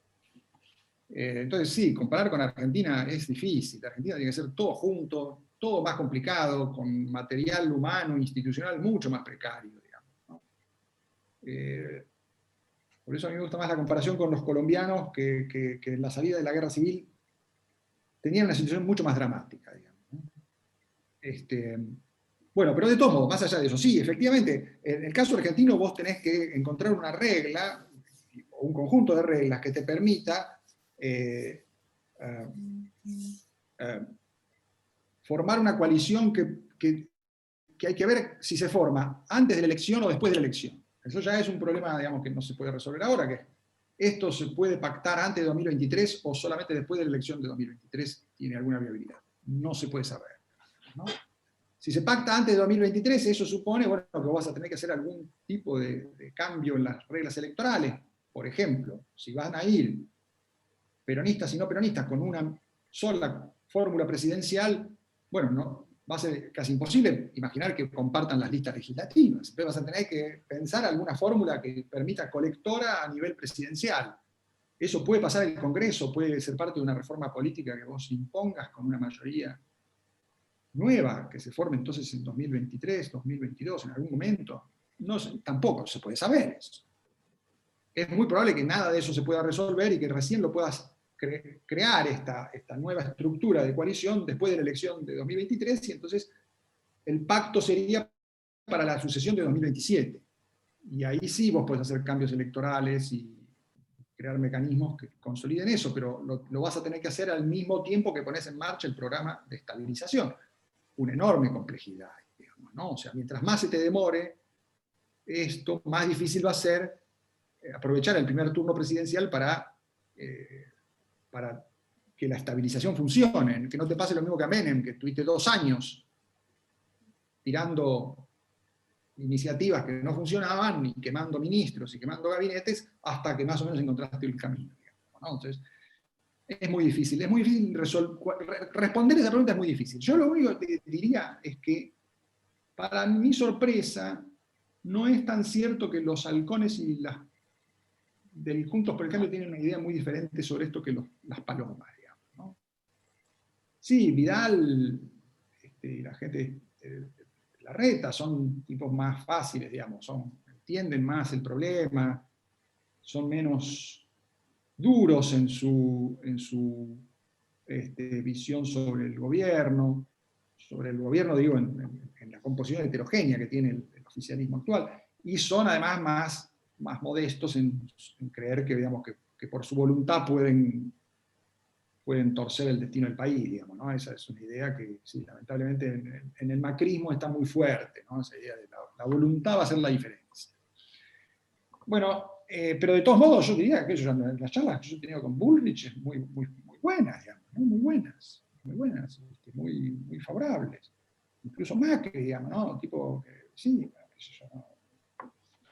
Entonces sí, comparar con Argentina es difícil. Argentina tiene que ser todo junto, todo más complicado, con material humano, institucional mucho más precario, digamos, ¿no? Por eso a mí me gusta más la comparación con los colombianos que en la salida de la guerra civil tenían una situación mucho más dramática, digamos, ¿no? Bueno, pero de todos modos, más allá de eso, sí, efectivamente, en el caso argentino vos tenés que encontrar una regla, o un conjunto de reglas que te permita formar una coalición que hay que ver si se forma antes de la elección o después de la elección. Eso ya es un problema, digamos, que no se puede resolver ahora, que esto se puede pactar antes de 2023 o solamente después de la elección de 2023 tiene alguna viabilidad. No se puede saber, ¿no? Si se pacta antes de 2023, eso supone, bueno, que vas a tener que hacer algún tipo de cambio en las reglas electorales. Por ejemplo, si van a ir peronistas y no peronistas con una sola fórmula presidencial, bueno, no, va a ser casi imposible imaginar que compartan las listas legislativas. Entonces vas a tener que pensar alguna fórmula que permita colectora a nivel presidencial. Eso puede pasar en el Congreso, puede ser parte de una reforma política que vos impongas con una mayoría nueva, que se forme entonces en 2023, 2022, en algún momento. No, tampoco se puede saber eso. Es muy probable que nada de eso se pueda resolver y que recién lo puedas crear esta nueva estructura de coalición después de la elección de 2023, y entonces el pacto sería para la sucesión de 2027. Y ahí sí vos podés hacer cambios electorales y crear mecanismos que consoliden eso, pero lo vas a tener que hacer al mismo tiempo que pones en marcha el programa de estabilización. Una enorme complejidad, digamos, ¿no? O sea, mientras más se te demore esto, más difícil va a ser aprovechar el primer turno presidencial para que la estabilización funcione, que no te pase lo mismo que a Menem, que tuviste 2 años tirando iniciativas que no funcionaban, y quemando ministros y quemando gabinetes, hasta que más o menos encontraste el camino, digamos, ¿no? Entonces, es muy difícil responder esa pregunta es muy difícil. Yo lo único que te diría es que, para mi sorpresa, no es tan cierto que los halcones y del Juntos por el Cambio tienen una idea muy diferente sobre esto que las palomas, digamos, ¿no? Sí, Vidal y la gente de Larreta son tipos más fáciles, digamos, entienden más el problema, son menos duros en su visión sobre el gobierno, digo, en la composición heterogénea que tiene el oficialismo actual, y son además más modestos en creer que, digamos, que por su voluntad pueden torcer el destino del país, digamos, ¿no? Esa es una idea que, sí, lamentablemente en el macrismo está muy fuerte, ¿no? Esa idea de la voluntad va a hacer la diferencia. Bueno, pero de todos modos yo diría que las charlas que yo he tenido con Bullrich es muy buenas, digamos, ¿no? Muy buenas, muy favorables. Incluso Macri, digamos, ¿no? Tipo, sí, no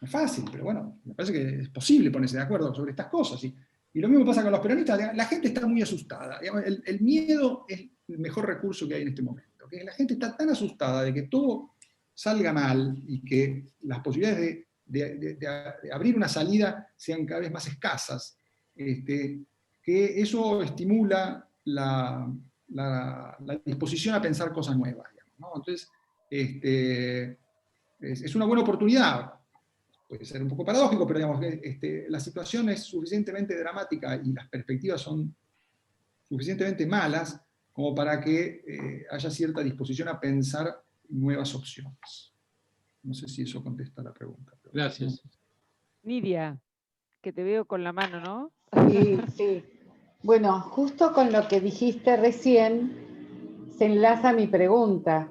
es fácil, pero bueno, me parece que es posible ponerse de acuerdo sobre estas cosas. Y lo mismo pasa con los peronistas. La gente está muy asustada. Digamos, el miedo es el mejor recurso que hay en este momento. ¿Okay? La gente está tan asustada de que todo salga mal y que las posibilidades de abrir una salida sean cada vez más escasas, que eso estimula la disposición a pensar cosas nuevas, digamos, ¿no? Entonces, es una buena oportunidad. Puede ser un poco paradójico, pero digamos, la situación es suficientemente dramática y las perspectivas son suficientemente malas como para que haya cierta disposición a pensar nuevas opciones. No sé si eso contesta la pregunta. Gracias. Nidia, que te veo con la mano, ¿no? Sí, sí. Bueno, justo con lo que dijiste recién se enlaza mi pregunta.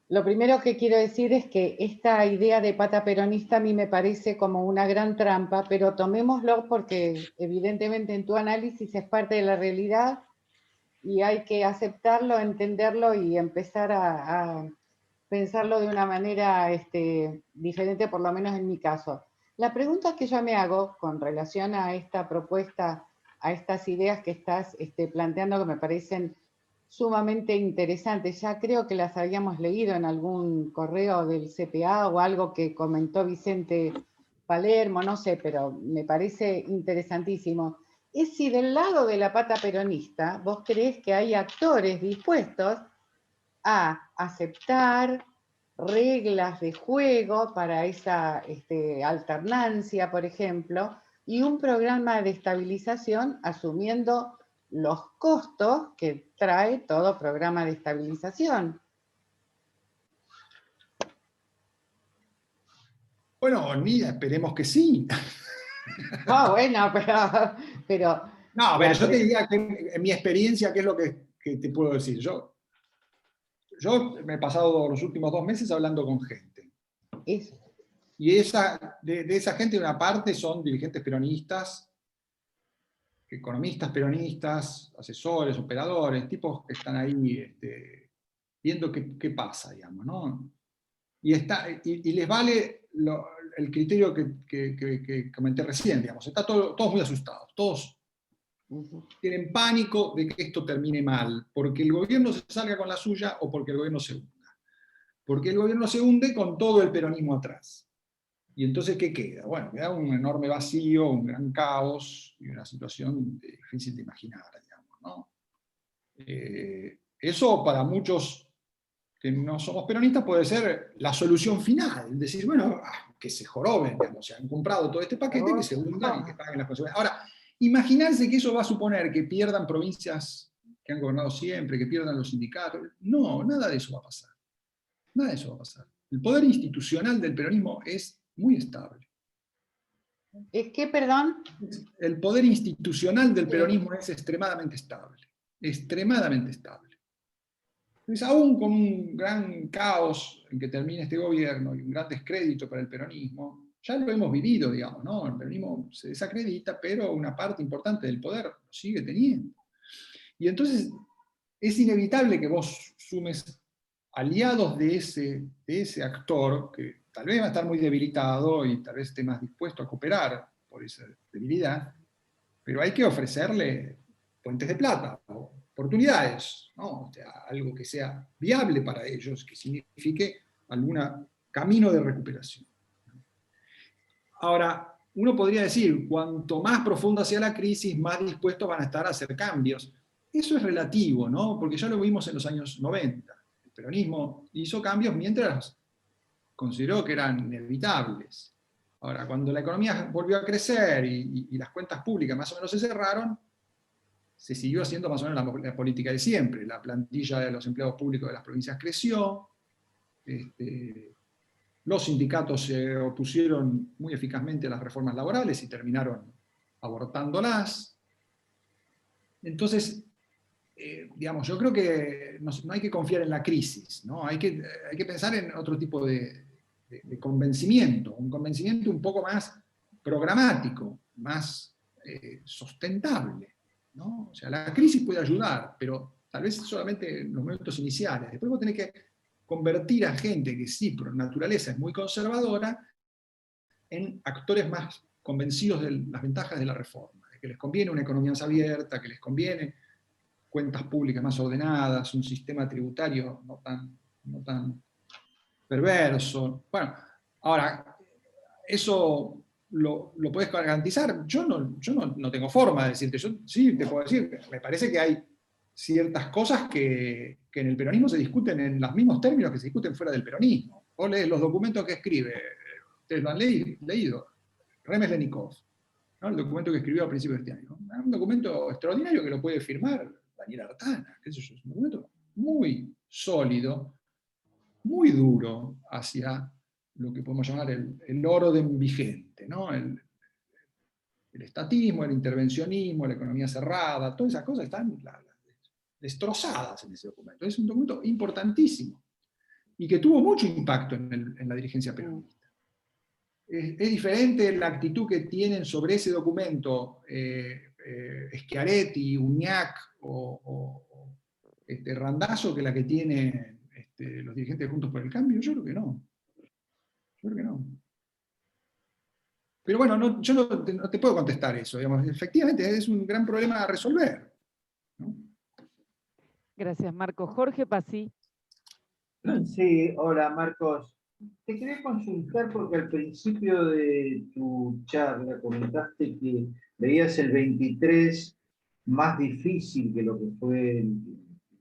Lo primero que quiero decir es que esta idea de pata peronista a mí me parece como una gran trampa, pero tomémoslo porque evidentemente en tu análisis es parte de la realidad y hay que aceptarlo, entenderlo y empezar a pensarlo de una manera diferente, por lo menos en mi caso. La pregunta que yo me hago con relación a esta propuesta, a estas ideas que estás planteando que me parecen sumamente interesantes, ya creo que las habíamos leído en algún correo del CPA o algo que comentó Vicente Palermo, no sé, pero me parece interesantísimo. Es si del lado de la pata peronista vos creés que hay actores dispuestos a aceptar reglas de juego para esa alternancia, por ejemplo, y un programa de estabilización asumiendo los costos que trae todo programa de estabilización. Bueno, Nidia, esperemos que sí. Bueno, pero No, pero yo te diría que en mi experiencia, ¿qué es lo que te puedo decir? Yo me he pasado los últimos 2 meses hablando con gente. es, Y de esa gente, una parte son dirigentes peronistas, economistas peronistas, asesores, operadores, tipos que están ahí viendo qué pasa, digamos, ¿no? Y les vale el criterio que comenté recién, digamos. Están todos muy asustados, todos tienen pánico de que esto termine mal, porque el gobierno se salga con la suya o porque el gobierno se hunda. Porque el gobierno se hunde con todo el peronismo atrás. Y entonces, ¿qué queda? Bueno, queda un enorme vacío, un gran caos y una situación difícil de imaginar, digamos, ¿no? Eso para muchos que no somos peronistas puede ser la solución final, decir, bueno, que se joroben, digamos, se han comprado todo este paquete, que se hundan y que paguen las consecuencias. Ahora, imaginarse que eso va a suponer que pierdan provincias que han gobernado siempre, que pierdan los sindicatos. No, nada de eso va a pasar. Nada de eso va a pasar. El poder institucional del peronismo es muy estable. ¿Es que, perdón? El poder institucional del peronismo es extremadamente estable. Extremadamente estable. Entonces, aún con un gran caos en que termine este gobierno y un gran descrédito para el peronismo, ya lo hemos vivido, digamos, ¿no? El peronismo se desacredita, pero una parte importante del poder lo sigue teniendo. Y entonces es inevitable que vos sumes aliados de ese actor, que tal vez va a estar muy debilitado y tal vez esté más dispuesto a cooperar por esa debilidad, pero hay que ofrecerle puentes de plata, oportunidades, ¿no? O sea, algo que sea viable para ellos, que signifique algún camino de recuperación. Ahora, uno podría decir, cuanto más profunda sea la crisis, más dispuestos van a estar a hacer cambios. Eso es relativo, ¿no? Porque ya lo vimos en los años 90. El peronismo hizo cambios mientras consideró que eran inevitables. Ahora, cuando la economía volvió a crecer y las cuentas públicas más o menos se cerraron, se siguió haciendo más o menos la política de siempre. La plantilla de los empleados públicos de las provincias creció, los sindicatos se opusieron muy eficazmente a las reformas laborales y terminaron abortándolas. Entonces, digamos, yo creo que no hay que confiar en la crisis, ¿no? Hay que pensar en otro tipo de convencimiento, un convencimiento un poco más programático, más sustentable, ¿no? O sea, la crisis puede ayudar, pero tal vez solamente en los momentos iniciales. Después vos tenés que convertir a gente que sí, por naturaleza es muy conservadora, en actores más convencidos de las ventajas de la reforma, de que les conviene una economía más abierta, que les conviene cuentas públicas más ordenadas, un sistema tributario no tan perverso. Bueno, ahora, ¿eso lo puedes garantizar? Yo no tengo forma de decirte. Yo sí te puedo decir, me parece que hay ciertas cosas que en el peronismo se discuten en los mismos términos que se discuten fuera del peronismo. Vos lees los documentos que escribe, ustedes lo han leído, Remeslenikov, ¿no? El documento que escribió a principios de este año. Un documento extraordinario que lo puede firmar Daniel Artana. Eso es un documento muy sólido, muy duro hacia lo que podemos llamar el orden vigente, ¿no? El estatismo, el intervencionismo, la economía cerrada, todas esas cosas están destrozadas en ese documento. Es un documento importantísimo y que tuvo mucho impacto en la dirigencia peronista. Es diferente la actitud que tienen sobre ese documento Schiaretti, Uñac o Randazzo que la que tienen los dirigentes de Juntos por el Cambio. Yo creo que no. Yo creo que no. Pero bueno, yo no te puedo contestar eso. Digamos. Efectivamente, es un gran problema a resolver, ¿no? Gracias, Marcos. Jorge Pasí. Sí, hola Marcos. Te quería consultar porque al principio de tu charla comentaste que veías el 23 más difícil que lo que fue el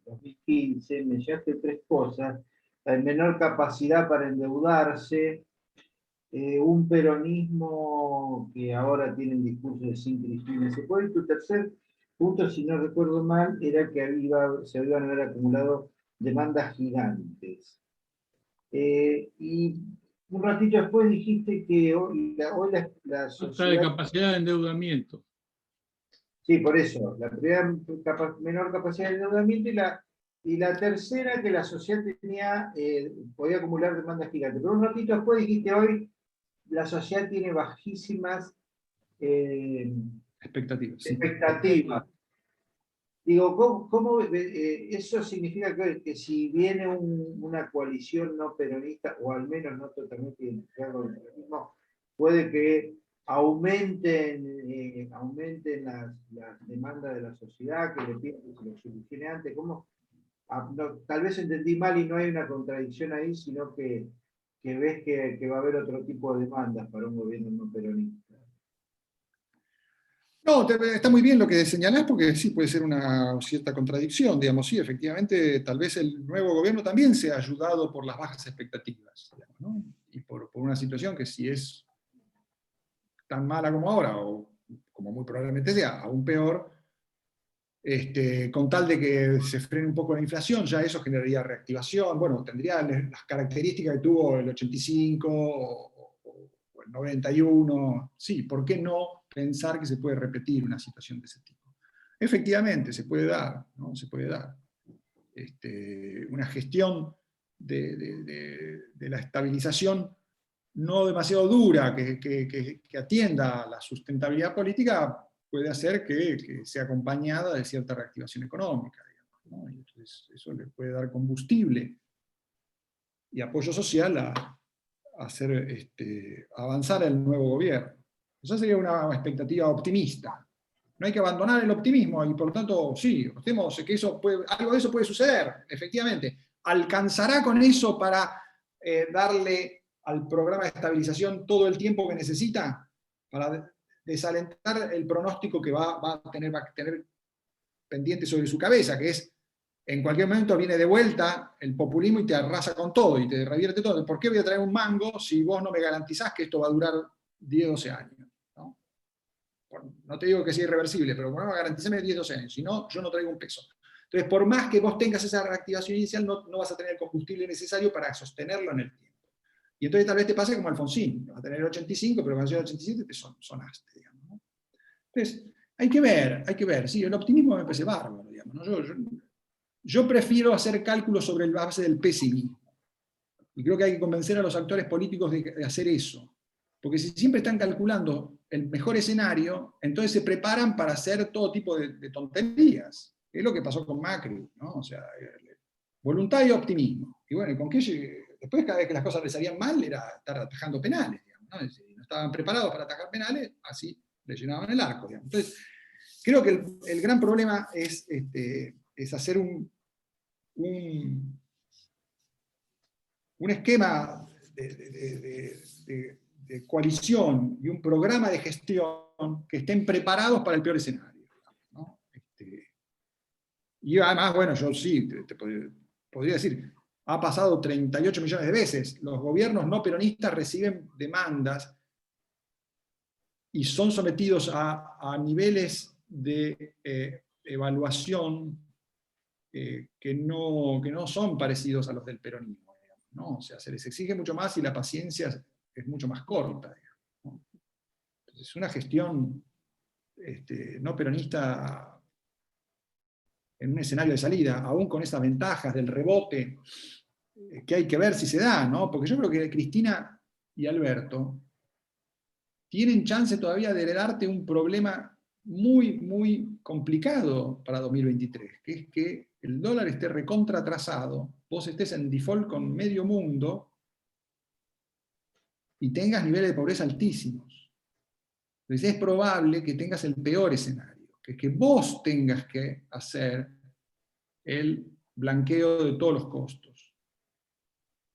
2015. Mencionaste tres cosas: la menor capacidad para endeudarse, un peronismo que ahora tiene un discurso de sin Cristina. ¿Se puede? Tu tercer punto, si no recuerdo mal, era que se habían haber acumulado demandas gigantes. Y un ratito después dijiste que hoy la sociedad... de capacidad de endeudamiento. Sí, por eso. La primera, menor capacidad de endeudamiento, y la tercera, que la sociedad podía acumular demandas gigantes. Pero un ratito después dijiste hoy la sociedad tiene bajísimas expectativas. Sí. Expectativas. Digo, ¿cómo eso significa que si viene una coalición no peronista, o al menos no totalmente identificada con el peronismo, puede que aumenten las demandas de la sociedad, que le piden que se lo solucione antes? ¿Cómo? Tal vez entendí mal y no hay una contradicción ahí, sino que ves que va a haber otro tipo de demandas para un gobierno no peronista. No, está muy bien lo que señalás, porque sí puede ser una cierta contradicción, digamos. Sí, efectivamente, tal vez el nuevo gobierno también sea ayudado por las bajas expectativas, digamos, ¿no? Y por una situación que, si es tan mala como ahora, o como muy probablemente sea, aún peor, con tal de que se frene un poco la inflación, ya eso generaría reactivación. Bueno, tendría las características que tuvo el 85 o el 91. Sí, ¿por qué no pensar que se puede repetir una situación de ese tipo? Efectivamente, se puede dar, ¿no? Se puede dar. Una gestión de la estabilización no demasiado dura, que atienda a la sustentabilidad política, puede hacer que sea acompañada de cierta reactivación económica, digamos, ¿no? Y entonces eso le puede dar combustible y apoyo social a hacer avanzar el nuevo gobierno. Esa sería una expectativa optimista. No hay que abandonar el optimismo, y por lo tanto, sí, apostemos que algo de eso puede suceder, efectivamente. ¿Alcanzará con eso para darle al programa de estabilización todo el tiempo que necesita para desalentar el pronóstico que va a tener pendiente sobre su cabeza, que es, en cualquier momento viene de vuelta el populismo y te arrasa con todo y te revierte todo? ¿Por qué voy a traer un mango si vos no me garantizás que esto va a durar 10, 12 años? ¿No? No te digo que sea irreversible, pero bueno, garantízame 10, 12 años, si no, yo no traigo un peso. Entonces, por más que vos tengas esa reactivación inicial, no vas a tener el combustible necesario para sostenerlo en el tiempo. Y entonces tal vez te pase como Alfonsín, vas a tener el 85, pero cuando llega el 87 te sonaste, digamos, ¿no? Entonces, hay que ver, sí, el optimismo me parece bárbaro, digamos, ¿no? Yo prefiero hacer cálculos sobre la base del pesimismo. Y creo que hay que convencer a los actores políticos de hacer eso. Porque si siempre están calculando el mejor escenario, entonces se preparan para hacer todo tipo de tonterías. Es lo que pasó con Macri, ¿no? O sea, voluntad y optimismo. Y bueno, después, cada vez que las cosas les salían mal, era estar atajando penales, digamos, ¿no? Si no estaban preparados para atajar penales, así le llenaban el arco, digamos. Entonces, creo que el gran problema es hacer un esquema de coalición y un programa de gestión que estén preparados para el peor escenario, ¿no? Y además, bueno, yo sí te podría decir, ha pasado 38 millones de veces. Los gobiernos no peronistas reciben demandas y son sometidos a niveles de evaluación que no son parecidos a los del peronismo, ¿no? O sea, se les exige mucho más y la paciencia es mucho más corta, digamos, ¿no? Entonces, es una gestión no peronista en un escenario de salida, aún con esas ventajas del rebote, que hay que ver si se da, ¿no? Porque yo creo que Cristina y Alberto tienen chance todavía de heredarte un problema muy, muy complicado para 2023, que es que el dólar esté recontra atrasado, vos estés en default con medio mundo y tengas niveles de pobreza altísimos. Entonces es probable que tengas el peor escenario, que es que vos tengas que hacer el blanqueo de todos los costos.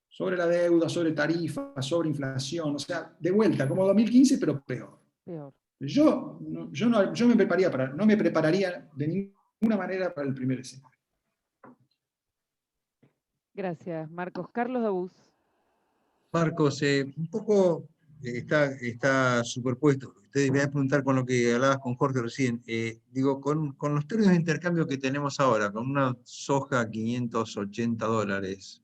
Sobre la deuda, sobre tarifas, sobre inflación, o sea, de vuelta, como 2015, pero peor. Peor. Yo no me prepararía de ninguna manera para el primer escenario. Gracias, Marcos. Carlos Dabuz. Marcos, un poco está superpuesto. Ustedes me van a preguntar con lo que hablabas con Jorge recién. Digo, con los términos de intercambio que tenemos ahora, con una soja a $580,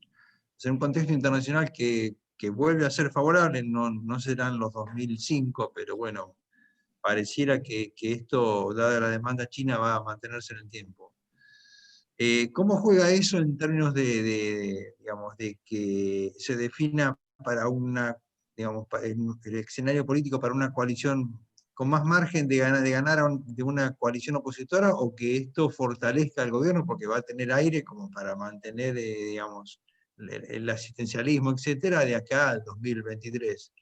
en un contexto internacional que vuelve a ser favorable, no serán los 2005, pero bueno, pareciera que esto, dada la demanda china, va a mantenerse en el tiempo. ¿Cómo juega eso en términos digamos, de que se defina para digamos, el escenario político para una coalición con más margen de ganar de una coalición opositora, o que esto fortalezca al gobierno porque va a tener aire como para mantener, digamos, el asistencialismo, etcétera, de acá al 2023?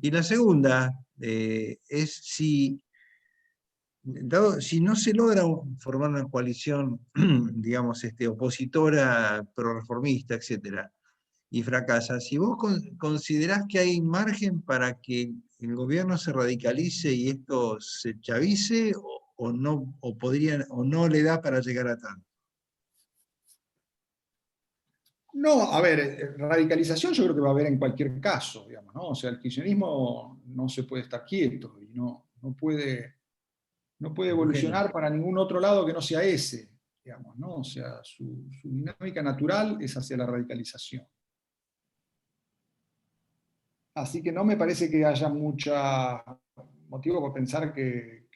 Y la segunda es si no se logra formar una coalición, digamos, opositora, pro-reformista, etc., y fracasa, si vos considerás que hay margen para que el gobierno se radicalice y esto se chavice, o no le da para llegar a tanto. No, a ver, radicalización yo creo que va a haber en cualquier caso, digamos, ¿no? O sea, el kirchnerismo no se puede estar quieto y no puede evolucionar para ningún otro lado que no sea ese, digamos, ¿no? O sea, su dinámica natural es hacia la radicalización. Así que no me parece que haya mucho motivo por pensar que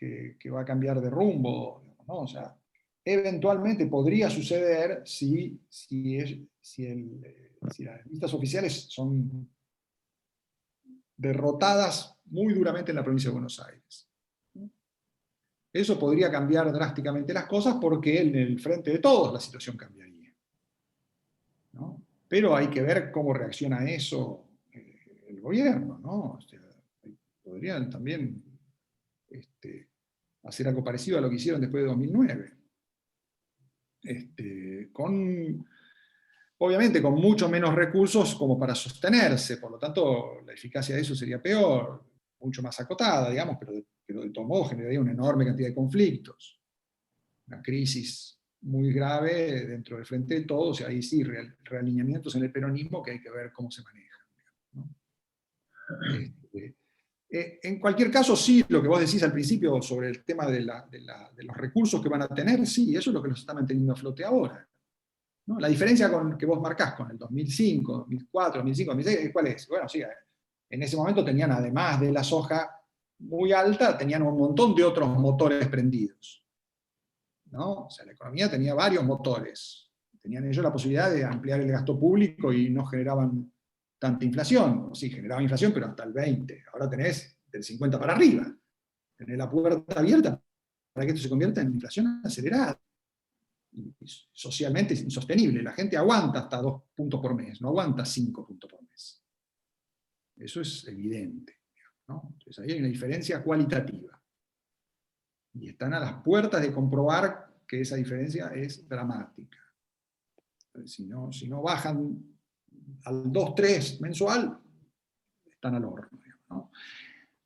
va a cambiar de rumbo, ¿no? O sea, eventualmente podría suceder si las listas oficiales son derrotadas muy duramente en la provincia de Buenos Aires. Eso podría cambiar drásticamente las cosas porque en el frente de todos la situación cambiaría, ¿no? Pero hay que ver cómo reacciona a eso el gobierno, ¿no? O sea, podrían también hacer algo parecido a lo que hicieron después de 2009. Obviamente con mucho menos recursos como para sostenerse, por lo tanto la eficacia de eso sería peor, mucho más acotada, digamos, pero de todo modo generaría una enorme cantidad de conflictos. Una crisis muy grave dentro del frente de todos, y ahí sí, realineamientos en el peronismo que hay que ver cómo se manejan, ¿no? En cualquier caso, sí, lo que vos decís al principio sobre el tema de los recursos que van a tener, sí, eso es lo que nos está manteniendo a flote ahora, ¿no? La diferencia que vos marcás con el 2005, 2004, 2005, 2006, ¿cuál es? Bueno, sí, en ese momento tenían, además de la soja muy alta, tenían un montón de otros motores prendidos, ¿no? O sea, la economía tenía varios motores. Tenían ellos la posibilidad de ampliar el gasto público y no generaban tanta inflación. Sí, generaban inflación, pero hasta el 20. Ahora tenés del 50 para arriba. Tenés la puerta abierta para que esto se convierta en inflación acelerada. Y socialmente es insostenible. La gente aguanta hasta 2 puntos por mes, no aguanta 5 puntos por mes. Eso es evidente, ¿no? Entonces ahí hay una diferencia cualitativa. Y están a las puertas de comprobar que esa diferencia es dramática. Si no bajan al 2-3 mensual, están al horno, ¿no?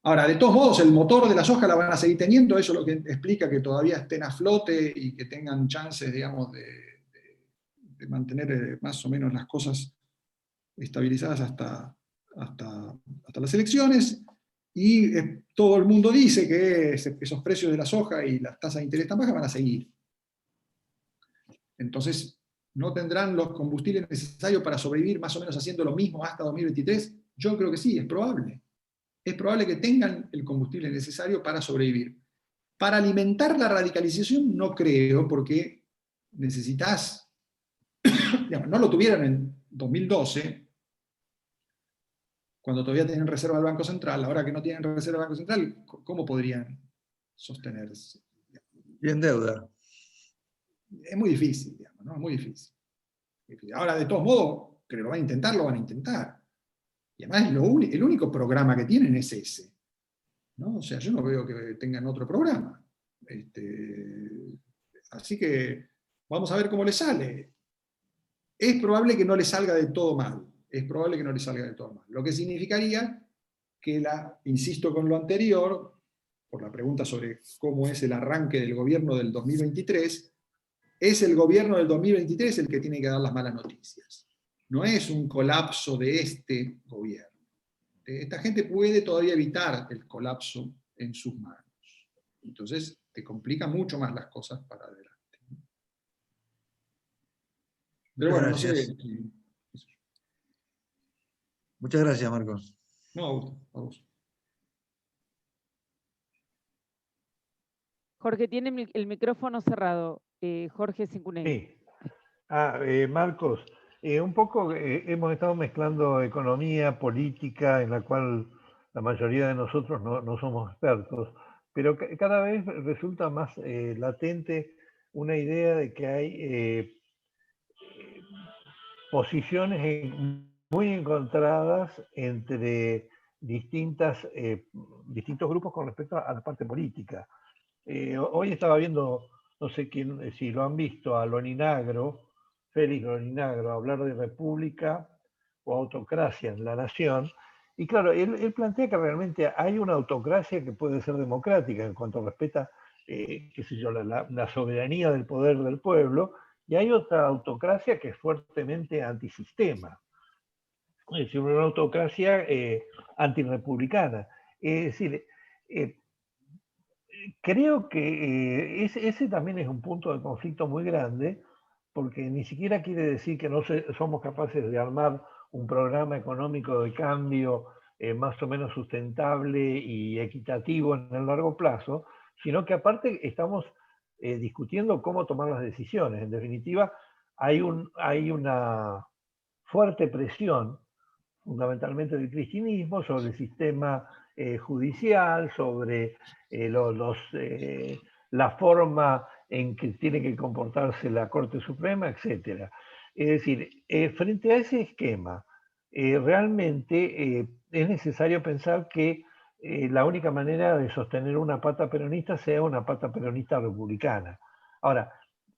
Ahora, de todos modos, el motor de la soja la van a seguir teniendo, eso es lo que explica que todavía estén a flote y que tengan chances, digamos, de mantener más o menos las cosas estabilizadas hasta las elecciones. Y todo el mundo dice que esos precios de la soja y las tasas de interés tan bajas van a seguir. Entonces, ¿No tendrán los combustibles necesarios para sobrevivir más o menos haciendo lo mismo hasta 2023? Yo creo que sí, es probable. Es probable que tengan el combustible necesario para sobrevivir. Para alimentar la radicalización no creo, porque necesitas, digamos, no lo tuvieron en 2012, cuando todavía tenían reserva del Banco Central. Ahora que no tienen reserva del Banco Central, ¿cómo podrían sostenerse? Y en deuda. Es muy difícil, digamos, ¿no? Es muy difícil. Ahora, de todos modos, que lo van a intentar, lo van a intentar. Y además, el único programa que tienen es ese, ¿no? O sea, yo no veo que tengan otro programa. Así que vamos a ver cómo les sale. Es probable que no les salga de todo mal. Es probable que no les salga de todo mal. Lo que significaría que, insisto con lo anterior, por la pregunta sobre cómo es el arranque del gobierno del 2023, es el gobierno del 2023 el que tiene que dar las malas noticias. No es un colapso de este gobierno. Esta gente puede todavía evitar el colapso en sus manos. Entonces, te complica mucho más las cosas para adelante. Pero bueno, no sé. Muchas gracias, Marcos. No, Augusto, a vos. Jorge, tiene el micrófono cerrado. Jorge Cincunegui. Sí. Marcos, un poco hemos estado mezclando economía, política, en la cual la mayoría de nosotros no somos expertos, pero cada vez resulta más latente una idea de que hay posiciones muy encontradas entre distintos grupos con respecto a la parte política. Hoy estaba viendo, no sé si lo han visto, a Loninagro, Félix Loninagro, hablar de república o autocracia en la nación. Y claro, él plantea que realmente hay una autocracia que puede ser democrática en cuanto respeta, qué sé yo, la soberanía del poder del pueblo, y hay otra autocracia que es fuertemente antisistema. Es decir, una autocracia antirrepublicana. Es decir, creo que ese también es un punto de conflicto muy grande, porque ni siquiera quiere decir que no somos capaces de armar un programa económico de cambio más o menos sustentable y equitativo en el largo plazo, sino que aparte estamos discutiendo cómo tomar las decisiones. En definitiva, hay una fuerte presión, fundamentalmente del cristianismo, sobre el sistema judicial, sobre la forma en que tiene que comportarse la Corte Suprema, etc. Es decir, frente a ese esquema, realmente es necesario pensar que la única manera de sostener una pata peronista sea una pata peronista republicana. Ahora,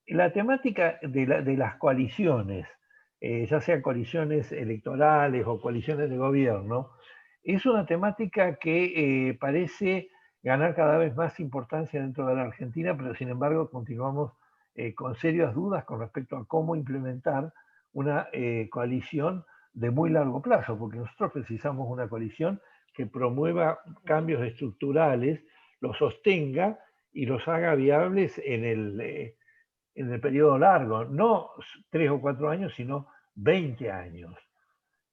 la temática de las coaliciones, ya sean coaliciones electorales o coaliciones de gobierno, es una temática que parece ganar cada vez más importancia dentro de la Argentina, pero sin embargo continuamos con serias dudas con respecto a cómo implementar una coalición de muy largo plazo, porque nosotros precisamos una coalición que promueva cambios estructurales, los sostenga y los haga viables en el periodo largo, no 3 o 4 años, sino 20 años.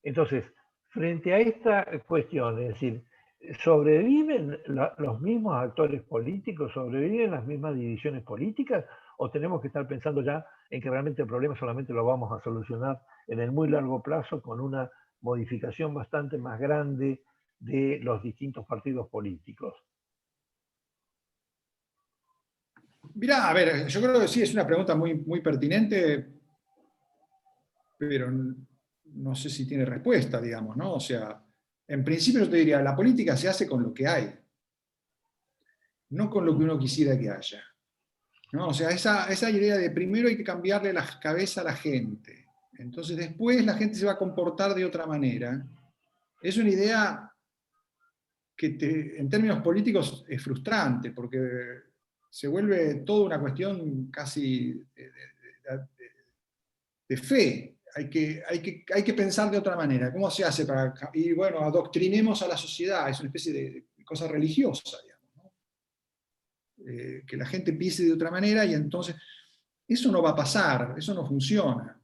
Entonces, frente a esta cuestión, es decir, ¿sobreviven los mismos actores políticos? ¿Sobreviven las mismas divisiones políticas? ¿O tenemos que estar pensando ya en que realmente el problema solamente lo vamos a solucionar en el muy largo plazo con una modificación bastante más grande de los distintos partidos políticos? Mirá, a ver, yo creo que sí, es una pregunta muy, muy pertinente, pero no sé si tiene respuesta, digamos, ¿no? O sea, en principio yo te diría, la política se hace con lo que hay, no con lo que uno quisiera que haya, ¿no? O sea, esa idea de primero hay que cambiarle la cabeza a la gente, entonces después la gente se va a comportar de otra manera, es una idea que en términos políticos es frustrante, porque se vuelve toda una cuestión casi de fe. Hay que pensar de otra manera. ¿Cómo se hace para...? Y bueno, adoctrinemos a la sociedad, es una especie de cosa religiosa, digamos, ¿no? Que la gente piense de otra manera y entonces... Eso no va a pasar, eso no funciona.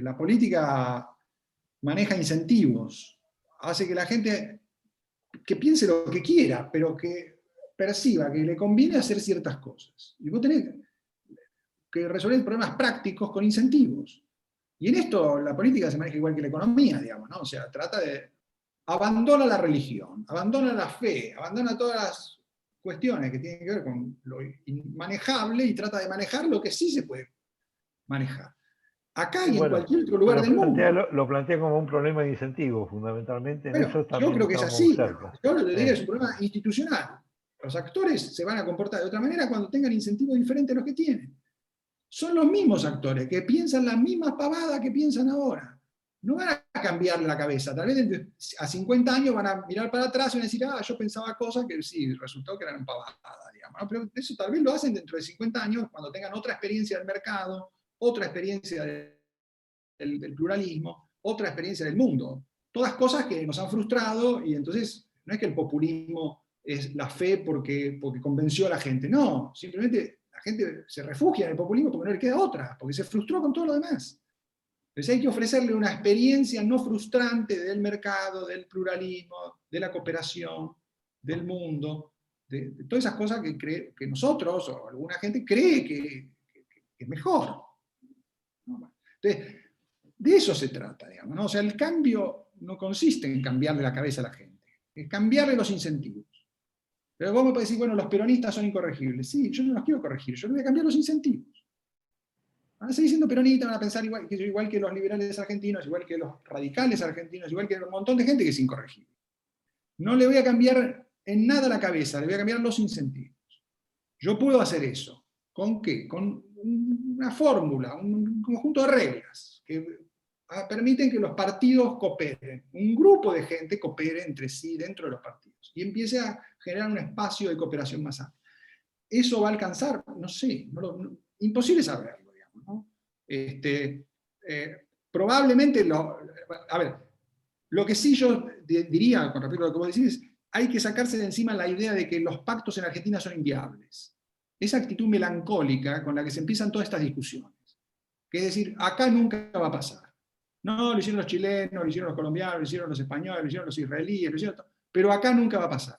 La política maneja incentivos, hace que la gente que piense lo que quiera, pero que perciba que le conviene hacer ciertas cosas. Y vos tenés que resolver problemas prácticos con incentivos. Y en esto la política se maneja igual que la economía, digamos, ¿no? O sea, trata de... abandona la religión, abandona la fe, abandona todas las cuestiones que tienen que ver con lo inmanejable y trata de manejar lo que sí se puede manejar. Acá y en cualquier otro lugar del mundo. Lo plantea como un problema de incentivos, fundamentalmente. En Bueno, eso yo también creo que es estamos así. cerca. Yo lo diría que es un problema institucional. Los actores se van a comportar de otra manera cuando tengan incentivos diferentes a los que tienen. Son los mismos actores que piensan las mismas pavadas que piensan ahora. No van a cambiar la cabeza. Tal vez a 50 años van a mirar para atrás y van a decir, yo pensaba cosas que sí, resultó que eran pavadas, digamos, ¿no? Pero eso tal vez lo hacen dentro de 50 años cuando tengan otra experiencia del mercado, otra experiencia del pluralismo, otra experiencia del mundo. Todas cosas que nos han frustrado y entonces no es que el populismo es la fe porque convenció a la gente, no, simplemente la gente se refugia en el populismo porque no le queda otra, porque se frustró con todo lo demás. Entonces hay que ofrecerle una experiencia no frustrante del mercado, del pluralismo, de la cooperación, del mundo, de todas esas cosas que nosotros o alguna gente cree que es mejor. Entonces, de eso se trata, digamos, ¿no? O sea, el cambio no consiste en cambiarle la cabeza a la gente, es cambiarle los incentivos. Pero vos me podés decir, bueno, los peronistas son incorregibles. Sí, yo no los quiero corregir, yo les voy a cambiar los incentivos. Van a seguir siendo peronistas, van a pensar igual que los liberales argentinos, igual que los radicales argentinos, igual que un montón de gente que es incorregible. No le voy a cambiar en nada la cabeza, le voy a cambiar los incentivos. Yo puedo hacer eso. ¿Con qué? Con una fórmula, un conjunto de reglas que permiten que los partidos cooperen, un grupo de gente coopere entre sí dentro de los partidos y empiece a generar un espacio de cooperación más amplio. ¿Eso va a alcanzar? No sé, imposible saberlo, digamos, ¿no? Probablemente, lo que sí yo diría con respecto a lo que vos decís, hay que sacarse de encima la idea de que los pactos en Argentina son inviables. Esa actitud melancólica con la que se empiezan todas estas discusiones. Que es decir, acá nunca va a pasar. No, lo hicieron los chilenos, lo hicieron los colombianos, lo hicieron los españoles, lo hicieron los israelíes, lo hicieron todo, pero acá nunca va a pasar.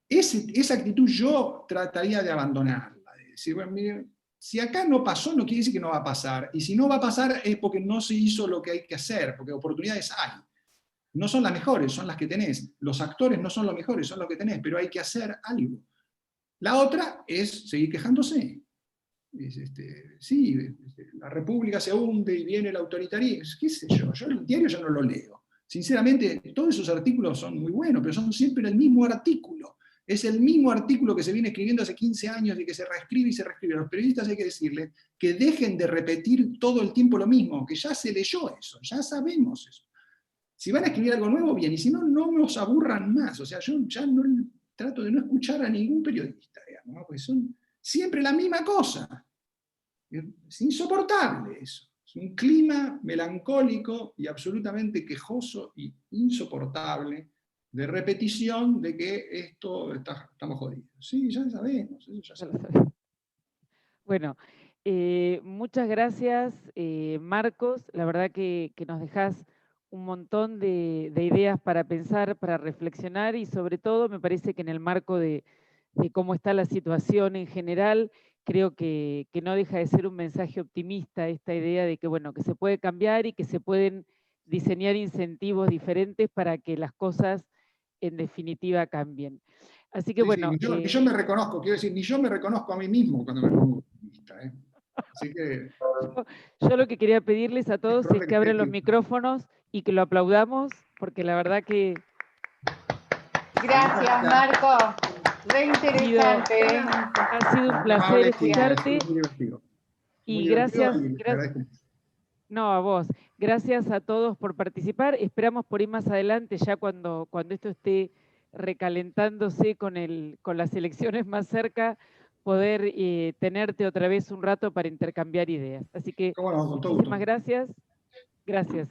Esa actitud yo trataría de abandonarla. De decir, bueno, miren, si acá no pasó, no quiere decir que no va a pasar. Y si no va a pasar es porque no se hizo lo que hay que hacer, porque oportunidades hay. No son las mejores, son las que tenés. Los actores no son los mejores, son los que tenés, pero hay que hacer algo. La otra es seguir quejándose. La república se hunde y viene el autoritarismo. ¿Qué sé yo? Yo el diario ya no lo leo. Sinceramente, todos esos artículos son muy buenos, pero son siempre el mismo artículo. Es el mismo artículo que se viene escribiendo hace 15 años y que se reescribe y se reescribe. A los periodistas hay que decirles que dejen de repetir todo el tiempo lo mismo, que ya se leyó eso, ya sabemos eso. Si van a escribir algo nuevo, bien, y si no, no nos aburran más. O sea, yo ya no trato de no escuchar a ningún periodista, digamos, ¿no? Porque son siempre la misma cosa. Es insoportable eso. Es un clima melancólico y absolutamente quejoso y insoportable de repetición de que estamos jodidos. Sí, ya sabemos, eso ya sabemos. Bueno, muchas gracias, Marcos. La verdad que nos dejás un montón de ideas para pensar, para reflexionar y sobre todo me parece que en el marco de cómo está la situación en general, creo que no deja de ser un mensaje optimista esta idea de que, bueno, que se puede cambiar y que se pueden diseñar incentivos diferentes para que las cosas en definitiva cambien. Así que Sí, bueno... sí, ni yo me reconozco, quiero decir, ni yo me reconozco a mí mismo cuando me pongo optimista. Así que... Yo lo que quería pedirles a todos es que abran los micrófonos y que lo aplaudamos, porque la verdad que... Gracias, Marco. Re interesante. Ha sido un placer escucharte. Y gracias, no, a vos. Gracias a todos por participar. Esperamos por ir más adelante, ya cuando esto esté recalentándose con las elecciones más cerca, poder tenerte otra vez un rato para intercambiar ideas. Así que muchísimas gracias. Gracias.